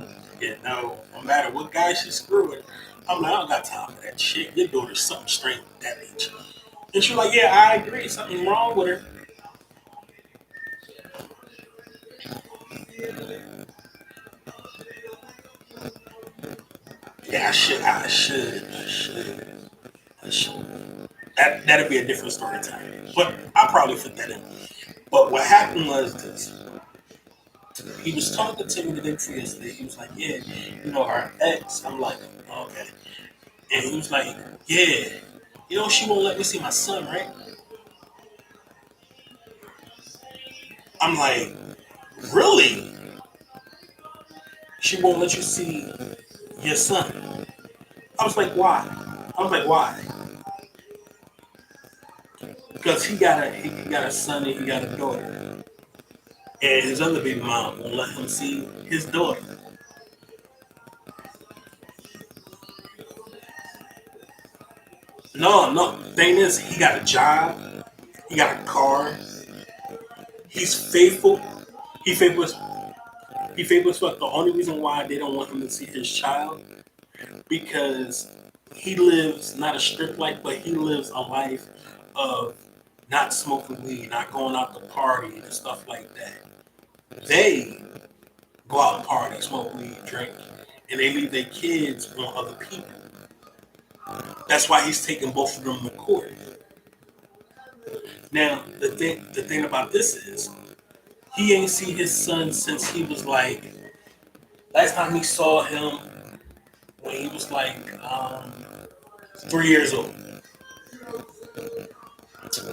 No matter what guy she's screwing. I'm like, I don't got time for that shit. Your daughter's something straight with that bitch. And she's like, yeah, I agree. Something wrong with her. Yeah, I should. That'd be a different story time. But I'll probably fit that in. But what happened was this. He was talking to me the day before yesterday. He was like, yeah, our ex. I'm like, okay. And he was like, yeah, she won't let me see my son, right? I'm like, really? She won't let you see your son? I was like, why? I was like, why? Because he got a son and he got a daughter. And his other baby mom won't let him see his daughter. No. Thing is, he got a job. He got a car. He's faithful. He faithful. He faithful as fuck. The only reason why they don't want him to see his child, because he lives not a strict life, but he lives a life of not smoking weed, not going out to party and stuff like that. They go out and party, smoke weed, drink, and they leave their kids on other people. That's why he's taking both of them to court. Now, the thing about this is, he ain't seen his son since he was like, last time he saw him when he was like 3 years old.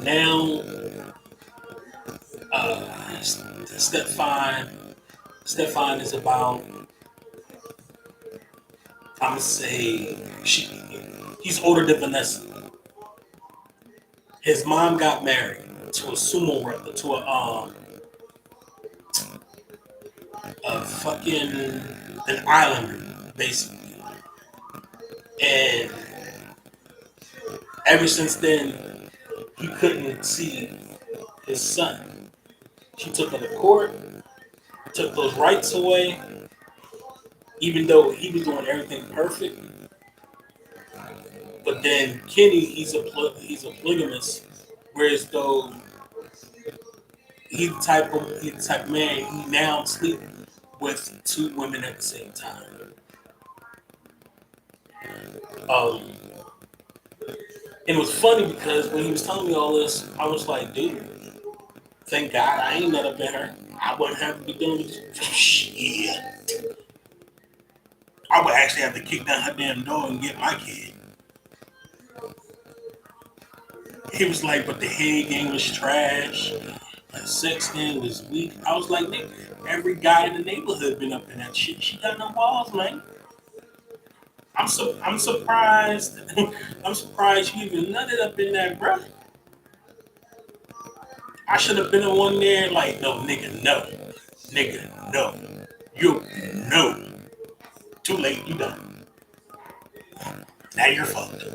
Now, Stefan, Stefan is about, I'm gonna say, he's older than Vanessa. His mom got married to a sumo wrestler, to a fucking an islander, basically. And ever since then, he couldn't see his son. She took him to court, took those rights away, even though he was doing everything perfect. But then Kenny, he's a polygamist, whereas though he's the type of man he now sleep with two women at the same time. Um, and it was funny because when he was telling me all this, I was like, dude, thank God I ain't never been her. I wouldn't have to be dealing with this shit. I would actually have to kick down her damn door and get my kid. He was like, but the head game was trash. The sex game was weak. I was like, nigga, every guy in the neighborhood been up in that shit. She got no balls, man. I'm surprised. I'm surprised you even nutted up in that, bro. I should have been the one there, like, no, nigga, no. Nigga, no. You, no. Too late, you done. Now you're fucked.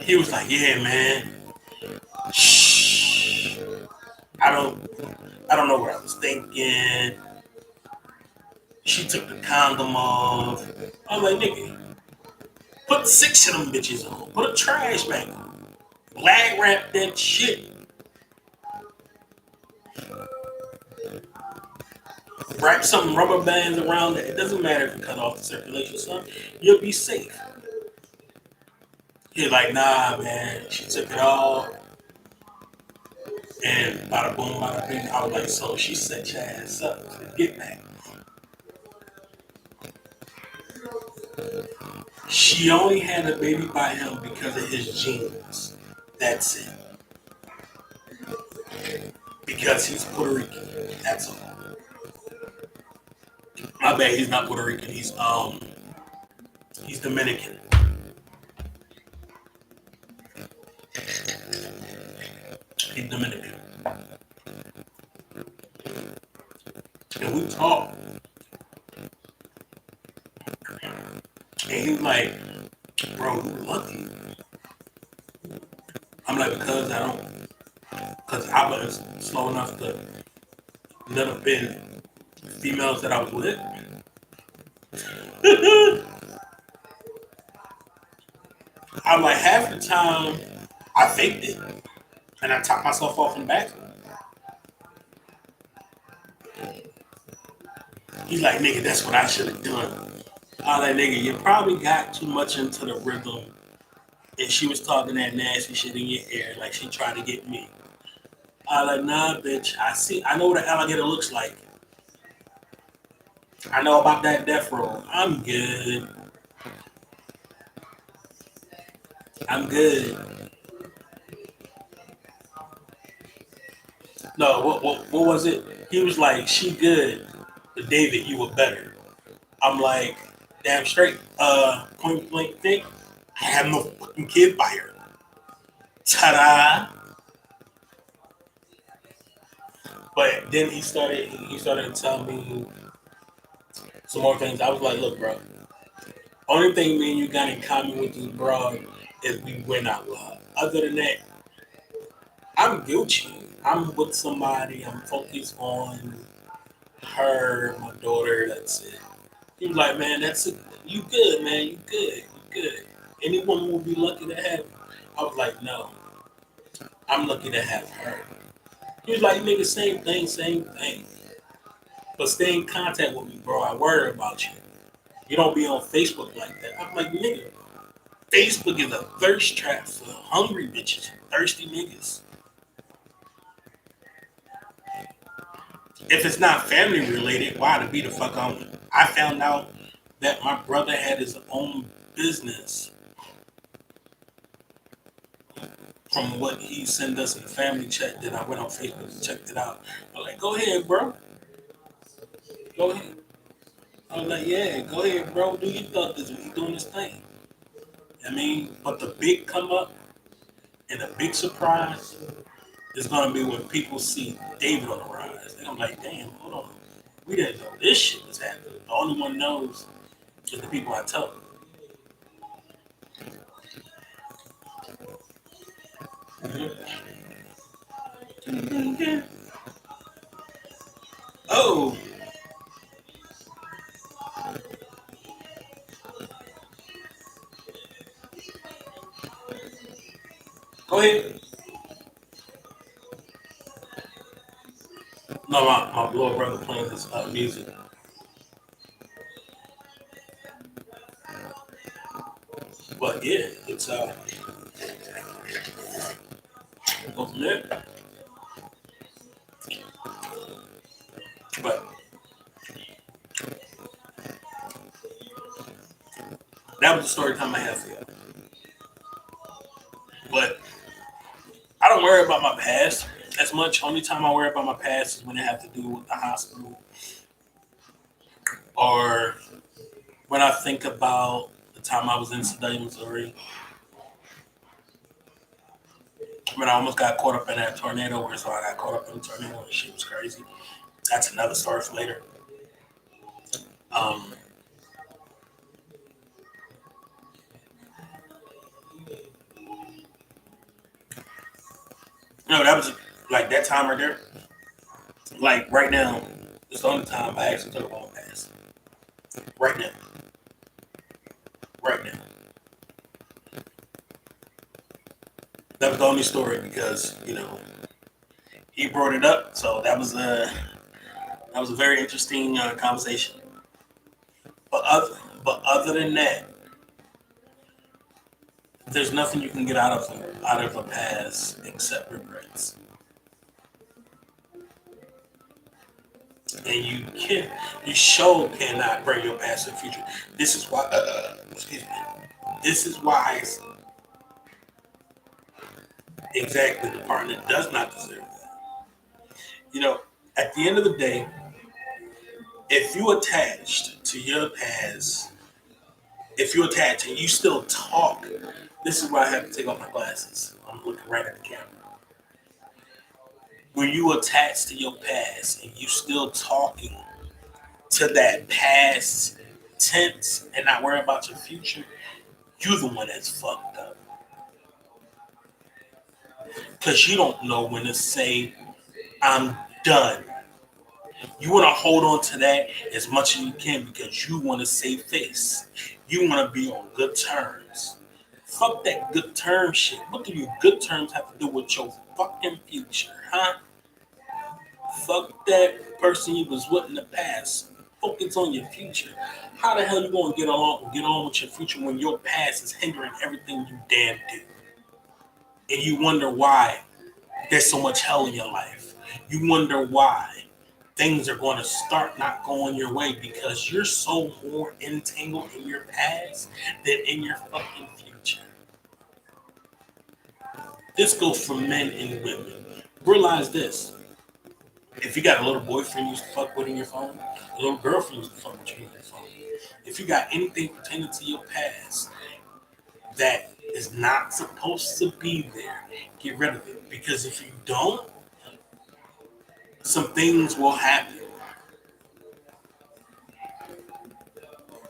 He was like, yeah, man. Shh. I don't I don't know what I was thinking. She took the condom off. I'm like, nigga, put 6 of them bitches on. Put a trash bag on. Glad wrap that shit. Wrap some rubber bands around it. It doesn't matter if you cut off the circulation, son. You'll be safe. He's like, nah, man. She took it all. And bada boom, bada bing. I was like, so she set your ass up for the get back. She only had a baby by him because of his genes. That's it. Because he's Puerto Rican. That's all. My bad, he's not Puerto Rican. He's Dominican. He's Dominican. And we talked. And he was like, bro, you lucky. I'm like, because I wasn't slow enough to let up in females that I was with. I'm like, half the time I faked it and I topped myself off in the back. He's like, nigga, that's what I should have done. I was like, nigga, you probably got too much into the rhythm. And she was talking that nasty shit in your ear like she tried to get me. I was like, nah, bitch. I know what an alligator looks like. I know about that death roll. I'm good. I'm good. No, what was it? He was like, she good, but David, you were better. I'm like, damn straight. Point blank thick. I have no fucking kid by her. Ta-da! But then he started to tell me some more things. I was like, look, bro. Only thing me and you got in common with this broad is we went out with her. Other than that, I'm Gucci. I'm with somebody. I'm focused on her, my daughter. That's it. He was like, man, that's it. You good, man. You good. You good. Any woman would be lucky to have you. I was like, no. I'm lucky to have her. He was like, nigga, same thing, same thing. But stay in contact with me, bro. I worry about you. You don't be on Facebook like that. I'm like, nigga, Facebook is a thirst trap for hungry bitches, thirsty niggas. If it's not family related, why to be the fuck on it? I found out that my brother had his own business from what he sent us in the family chat. Then I went on Facebook and checked it out. I'm like, go ahead, bro. Go ahead. I was like, yeah, go ahead, bro. Do your thug this. He's doing his thing. I mean, but the big come up and the big surprise is gonna be when people see David on the rise. And I'm like, damn, hold on. We didn't know this shit was happening. The only one knows is the people I tell. Mm-hmm. Oh, go ahead. No, my little brother playing this music. But yeah, it's go from there. But that was the story time I have for you. But I don't worry about my past as much. Only time I worry about my past is when it have to do with the hospital or when I think about the time I was in Sedalia, Missouri, when I almost got caught up in that tornado, where so I got caught up in the tornado and shit was crazy. That's another story for later. Um, no, that was like that time right there. Like right now, it's the only time I actually talk about my past. Right now, right now. That was the only story because he brought it up. So that was a very interesting conversation. But other than that, there's nothing you can get out of a past except regrets. And you sure cannot bring your past to the future. This is why. Excuse me. This is why exactly the partner does not deserve that. At the end of the day, if you attached to your past, if you attach and you still talk, this is why I have to take off my glasses. I'm looking right at the camera. When you attach to your past and you still talking to that past tense and not worry about your future, you're the one that's fucked up. Because you don't know when to say, I'm done. You want to hold on to that as much as you can because you want to save face. You want to be on good terms. Fuck that good term shit. What do your good terms have to do with your fucking future, huh? Fuck that person you was with in the past. Focus on your future. How the hell you gonna get on with your future when your past is hindering everything you damn do? And you wonder why there's so much hell in your life. You wonder why things are going to start not going your way because you're so more entangled in your past than in your fucking future. This goes for men and women. Realize this. If you got a little boyfriend you used to fuck with in your phone, a little girlfriend you used to fuck with you in your phone, if you got anything pertaining to your past that is not supposed to be there, get rid of it. Because if you don't, some things will happen.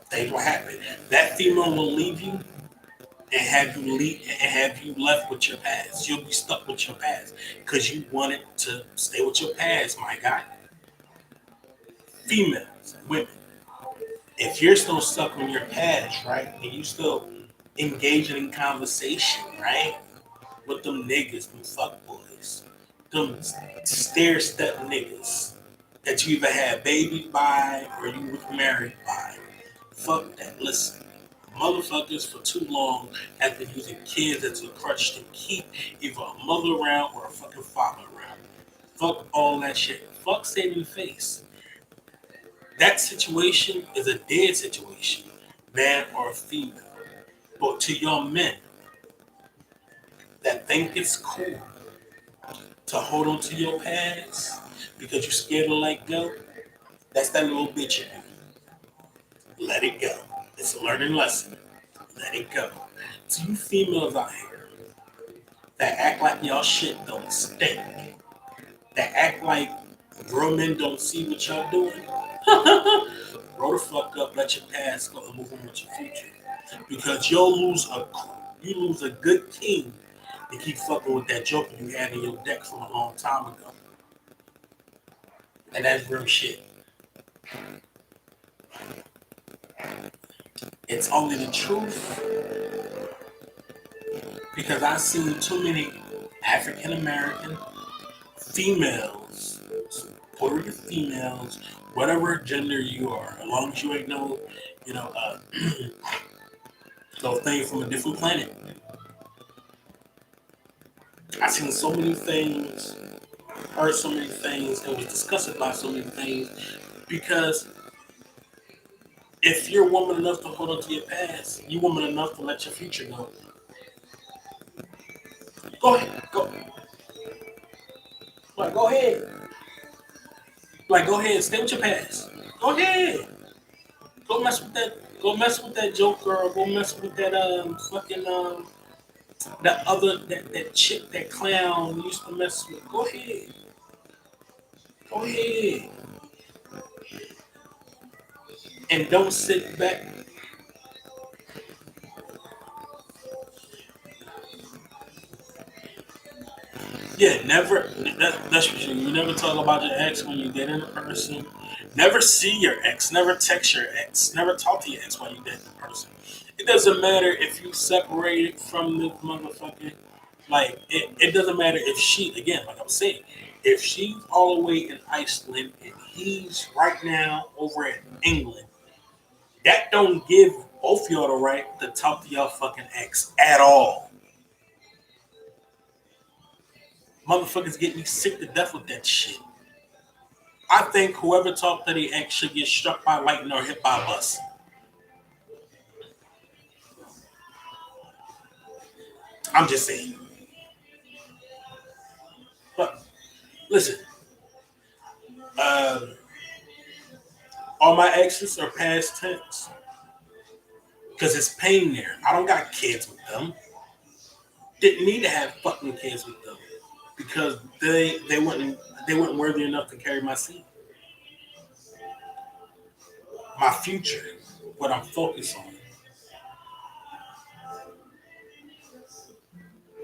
Things will happen. That female will leave you and have you left with your past. You'll be stuck with your past because you wanted to stay with your past, my guy. Females, women, if you're still stuck on your past, right, and you still engaging in conversation, right, with them niggas, them fuck boys, them stair step niggas that you either had baby by or you was married by. Fuck that. Listen, motherfuckers for too long have been using kids as a crutch to keep either a mother around or a fucking father around. Fuck all that shit. Fuck saving face. That situation is a dead situation, man or female. But to young men that think it's cool to hold on to your past because you're scared to let go, that's that little bitch in you. Let it go. It's a learning lesson. Let it go. To you females out here that act like y'all shit don't stink, that act like grown men don't see what y'all doing, grow the fuck up, let your past go and move on with your future. Because you lose a good king to keep fucking with that joker you had in your deck from a long time ago. And that's real shit. It's only the truth because I've seen too many African American females, Puerto Rican females, whatever gender you are, as long as you ain't no thing from a different planet. I've seen so many things, heard so many things, and was discussed about so many things because if you're woman enough to hold on to your past, you woman enough to let your future go. Go ahead, go. Like, go ahead. Like, go ahead, stay with your past. Go ahead. Go mess with that. Go mess with that joker. Or go mess with that fucking that other that chick, that clown you used to mess with. Go ahead. Go ahead. And don't sit back. Yeah, never. That's for sure. You never talk about your ex when you get in person. Never see your ex. Never text your ex. Never talk to your ex while you date the person. It doesn't matter if you separated from the motherfucker. Like it doesn't matter if she, again, like I was saying, if she's all the way in Iceland and he's right now over in England, that don't give both y'all the right to talk to y'all fucking ex at all. Motherfuckers get me sick to death with that shit. I think whoever talked to the ex should get struck by lightning or hit by a bus. I'm just saying. But listen, um, all my exes are past tense because it's pain there. I don't got kids with them. Didn't need to have fucking kids with them because they weren't worthy enough to carry my seed. My future, what I'm focused on.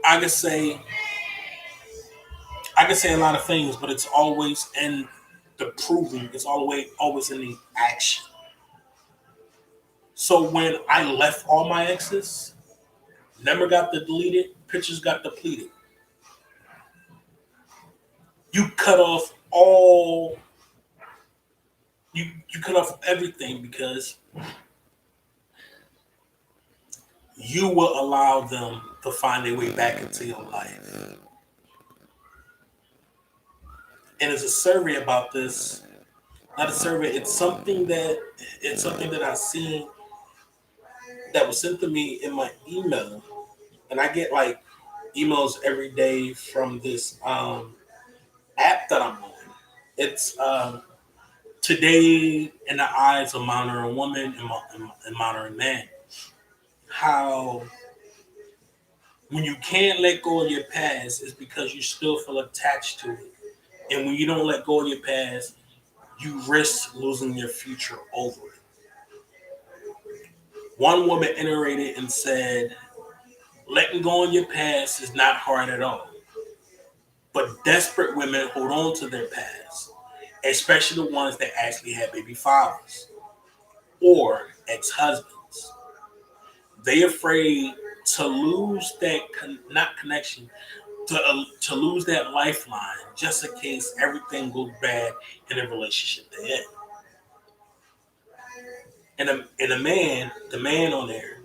I could say I can say a lot of things, but it's always in the proving. It's always in the action. So when I left all my exes, number got deleted, pictures got depleted. You cut off all you cut off everything because you will allow them to find their way back into your life. And there's a survey about this. Not a survey. It's something that I seen that was sent to me in my email, and I get like emails every day from this app that I'm on. It's today in the eyes of modern woman and modern man. How when you can't let go of your past, it's because you still feel attached to it, and when you don't let go of your past, you risk losing your future over it. One woman iterated and said, letting go of your past is not hard at all. But desperate women hold on to their past, especially the ones that actually had baby fathers or ex-husbands. They afraid to lose that not connection, to lose that lifeline, just in case everything goes bad in the relationship they're in. The man on there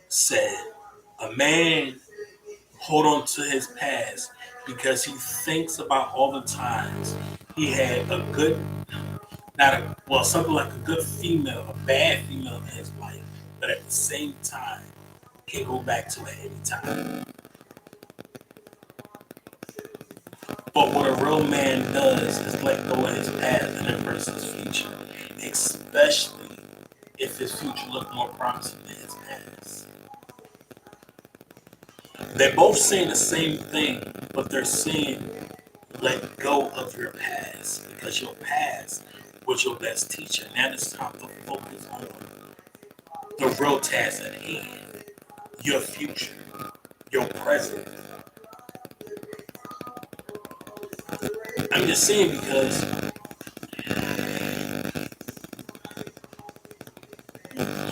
said, a man hold on to his past because he thinks about all the times he had a good, not a, well, something like a good female, a bad female in his life, but at the same time can go back to it any time. But what a real man does is let go of his past and embrace his future, especially if his future looks more promising than his past. They're both saying the same thing, but they're saying let go of your past because your past was your best teacher. Now it's time to focus on the real task at hand, your future, your present. I'm just saying because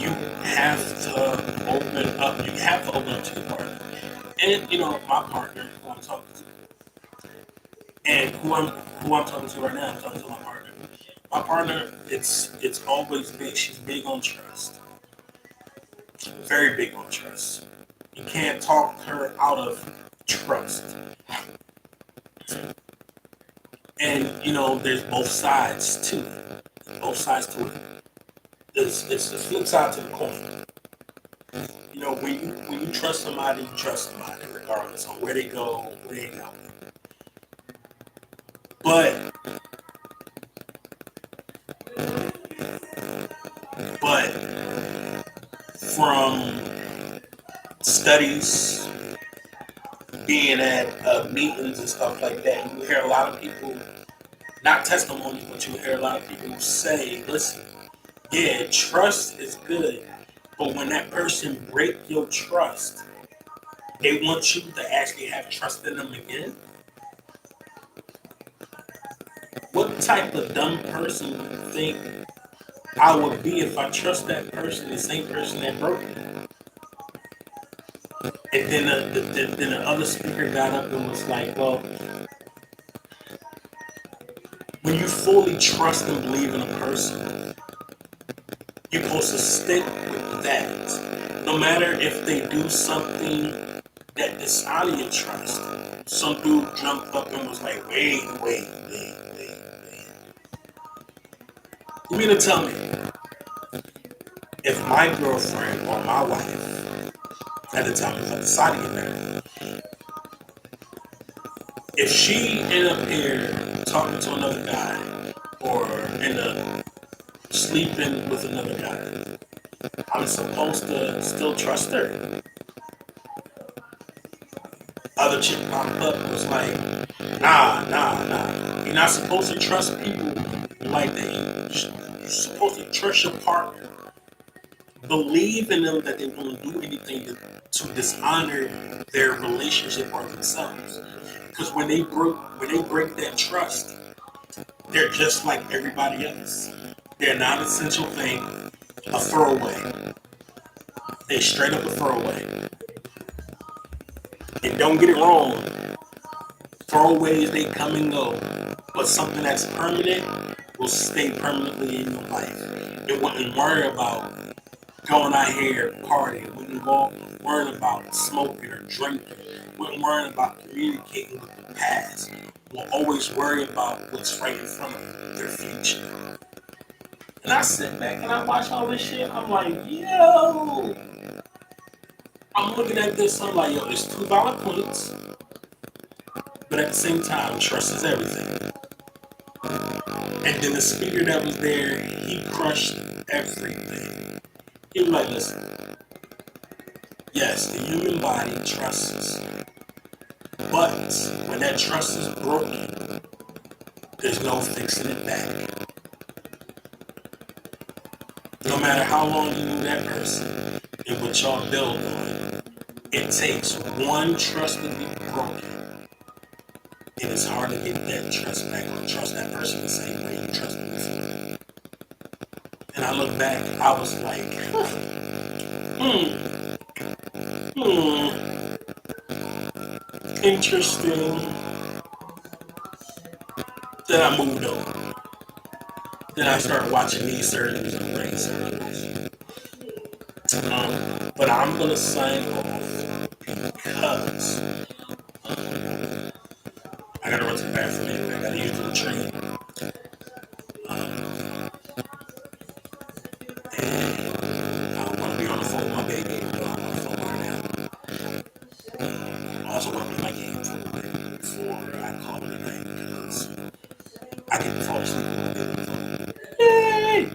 you have to open up. You have to open up to your partner. And my partner, who I'm talking to, and who I'm talking to right now, I'm talking to my partner. My partner, it's always big. She's big on trust, very big on trust. You can't talk her out of trust. And there's both sides to it. Both sides to it. It's the flip side to the coin. When you trust somebody, you trust somebody, regardless of where they go, where they go. But from studies, being at meetings and stuff like that, you hear a lot of people, not testimonies, but you hear a lot of people who say, listen, yeah, trust is good, but when that person break your trust, they want you to actually have trust in them again. What type of dumb person would you think I would be if I trust that person, the same person that broke me? And then the other speaker got up and was like, well, when you fully trust and believe in a person, you're supposed to stick with that. No matter if they do something that dishonor your trust. Some dude jumped up and was like, wait. You mean to tell me, if my girlfriend or my wife, at the time I decided to get married, if she ended up here talking to another guy or end up sleeping with another guy, I'm supposed to still trust her? Other chick popped up and was like, nah. You're not supposed to trust people like that. You're supposed to trust your partner. Believe in them that they won't do anything to dishonor their relationship or themselves. Because when they break that trust, they're just like everybody else. They're not an essential thing, a throwaway. They straight up a throwaway. And don't get it wrong, throwaways they come and go, but something that's permanent will stay permanently in your life. It wouldn't worry about going out here partying, wouldn't worry about smoking or drinking, wouldn't worry about communicating with the past, will always worry about what's right in front of their future. And I sit back and I watch all this shit, I'm like, yo, I'm looking at this, I'm like, yo, it's two valid points, but at the same time, trust is everything. And then the speaker that was there, he crushed everything. He was like, listen, yes, the human body trusts, but when that trust is broken, there's no fixing it back. No matter how long you knew that person and what y'all build on, it takes one trust to be broken. And it's hard to get that trust back or trust that person the same way you trust them before. And I look back, I was like, interesting. Then I moved on. Then I started watching these surgeries and brain surgeries. But I'm going to sign off because I got to run to the bathroom anyway. I got to use the train. And I want to be on the phone with my baby. I'm on the phone right now. I also want to be my game before I call it a night because I can fall asleep on my baby. Yay!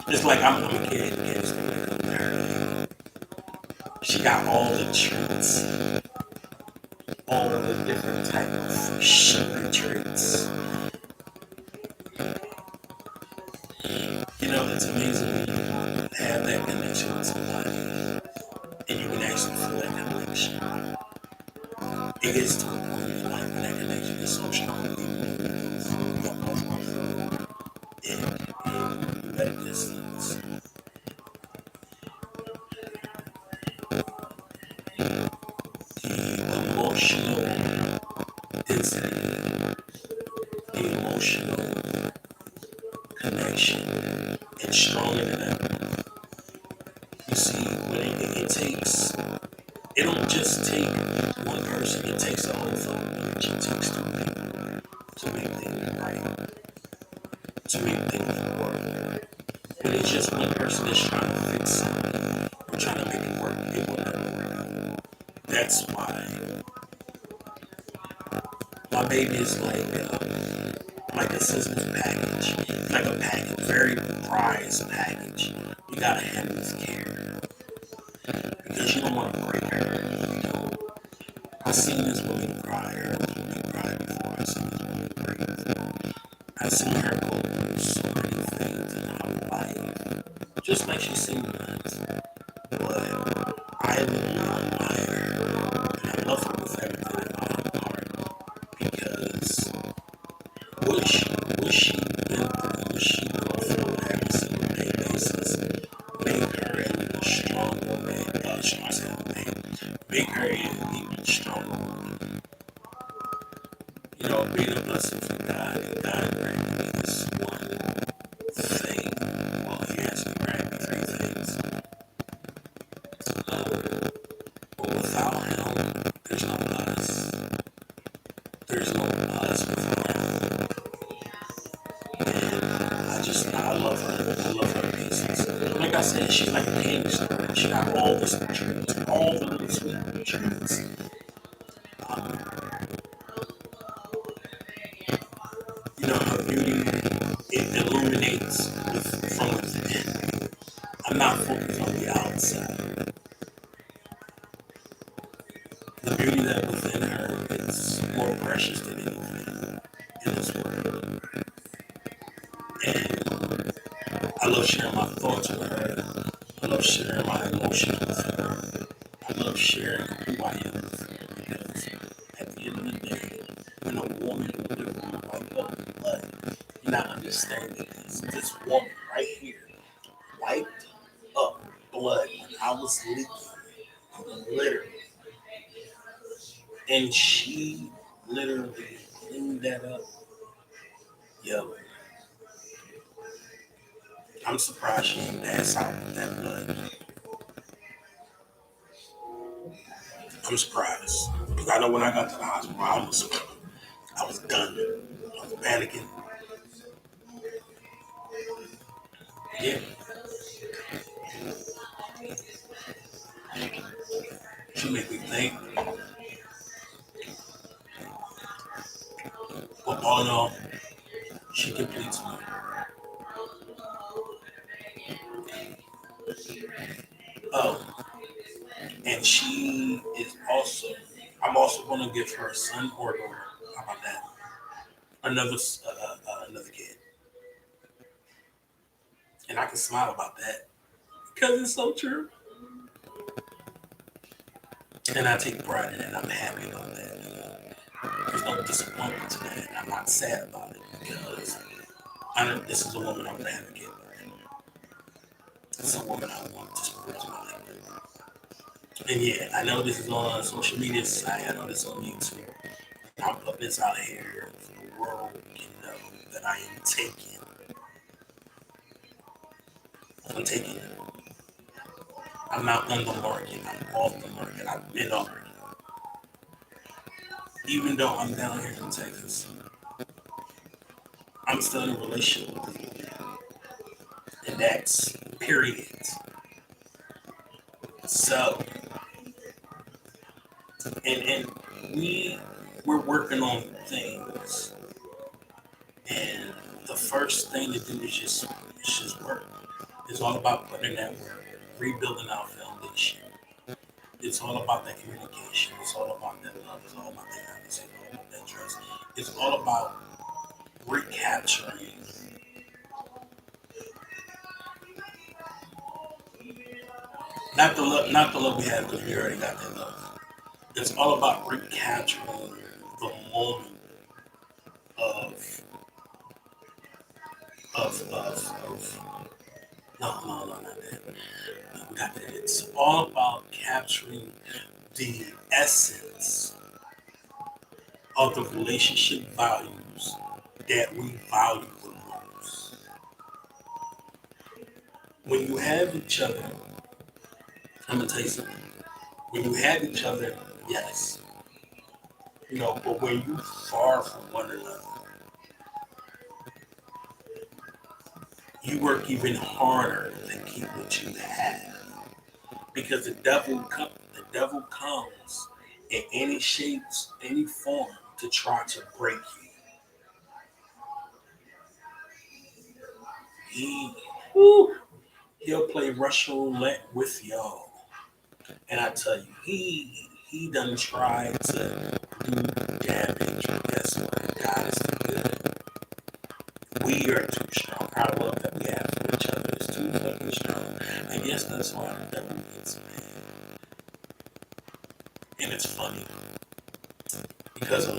It's like I'm a kid. Kids there. She got all the treats, all of the different types of sugary treats. You know, it's amazing when you have that connection with somebody and you can actually feel that connection. It gets to a point in life when that connection is so strong. In that distance. The emotional density, the emotional connection is stronger than ever. You see, when it takes, it don't just take one person, it takes a whole village, it takes two people to make things right, to make things work. When it's just one person that's trying to fix something or trying to make it work, it will never work. That's why my baby is like a sister's package, like a package, very prized package. You gotta handle with care because you don't want to break her. You know, I've seen this woman cry. This woman cried before. I've seen this woman break before. I've seen her go through so many things in her life, just like she's seen us. But I admire her, and I love her with everything in my heart because what she been through, what she goes through on every single day basis, made her a stronger pushing myself, man. Make her even stronger. You know, being a blessing from God, and God granted me this one thing. Well, He has granted me three things. But without Him, there's no us. There's no us without Him. And I love her. I love her pieces. Like I said, she's like a candy store. She got all the sweet treats, all the little sweet treats. Um, you know, her beauty, it illuminates from within. I'm not focused on the outside. The beauty that within her is more precious than anything in this world. And I love sharing my thoughts with her. I love sharing my emotions with her. I love sharing who I am with her. Because at the end of the day, when a woman will literally wipe up blood, you're not understanding this. This woman right here wiped up blood when I was leaking. Literally. And she literally cleaned that up. Yo, I'm surprised she didn't pass out with that blood. I'm surprised. Because I know when I got to the hospital, I was done. I was panicking. Yeah. She made me think. But all in all, she completes me. Oh, and she is also, I'm also going to give her a son or daughter. How about that? Another kid. And I can smile about that because it's so true. And I take pride in it. I'm happy about that. There's no disappointment to that. I'm not sad about it because this is a woman I'm going to have a kid with. It's a woman I want to support in my life. And yeah, I know this is on social media site. I know this is on YouTube. I'm putting this out here for the world can know that I am taking. I'm taking it. I'm not on the market. I'm off the market. I've been off it. Even though I'm down here in Texas, I'm still in a relationship with you. And that's period. So, and we're working on things. And the first thing to do is just work. It's all about putting in that work, rebuilding our foundation. It's all about that communication. It's all about that love. It's all about that honesty. It's all about that trust. It's all about recapturing not the love we had because we already got that love. It's all about recapturing the moment of of no, not that. We got that. It's all about capturing the essence of the relationship values that we value the most. When you have each other, I'm gonna tell you something. When you have each other, yes, you know, but when you far from one another, you work even harder to keep what you have because the devil comes in any shapes, any form to try to break you. He, whew, he'll play Russian roulette with y'all. And I tell you, he done tried to do damage. But guess what? God is too good. We are too strong. Our love that we have for each other is too fucking strong. And yes, that's why the devil gets mad. And it's funny because as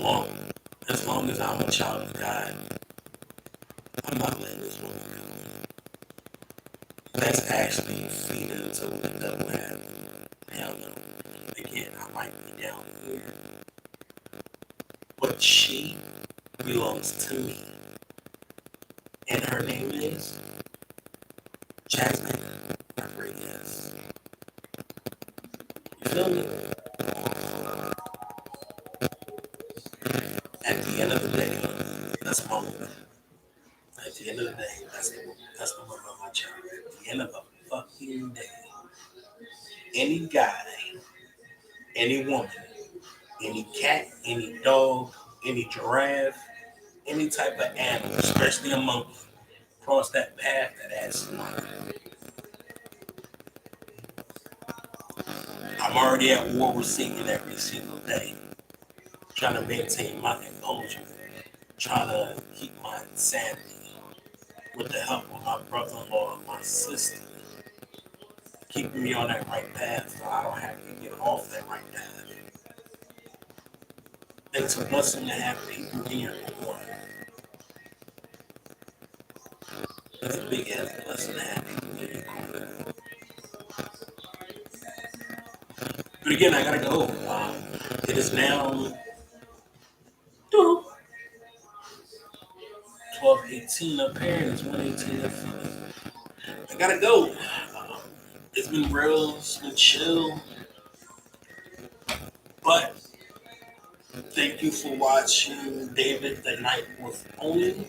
long as I'm a child of God, I'm not letting this woman go. That's actually feeding into what the devil had. might be down here, but she belongs to me. And her name is Jasmine Rodriguez. You feel me? At the end of the day, that's my woman. At the end of the day, that's the woman of my child. At the end of the fucking day, any guy, any woman, any cat, any dog, any giraffe, any type of animal, especially a monkey, cross that path, that ass is mine. I'm already at war with Satan every single day, trying to maintain my composure, trying to keep my sanity with the help of my brother-in-law and my sister, keeping me on that right path so I don't have to get off that right path. And it's a blessing to have people in your corner. It's a big ass blessing to have people in your corner. But again, I gotta go. It is now 12:18 up here, and it's 1:18 up here. I gotta go. It's been real, it's been chill. But thank you for watching David the Night with Owen.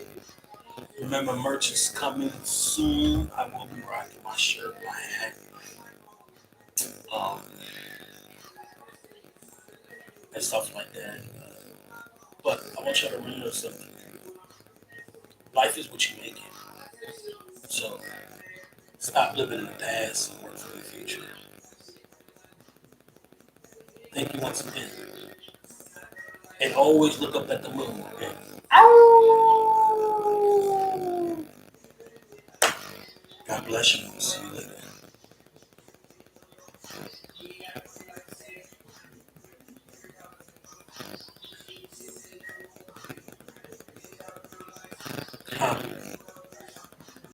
Remember, merch is coming soon. I will be rocking my shirt, my hat, um, and stuff like that. But I want y'all to remember something. Life is what you make it. So stop living in the past and work for the future. Thank you once again. And always look up at the moon. Okay? God bless you. See you later. Huh.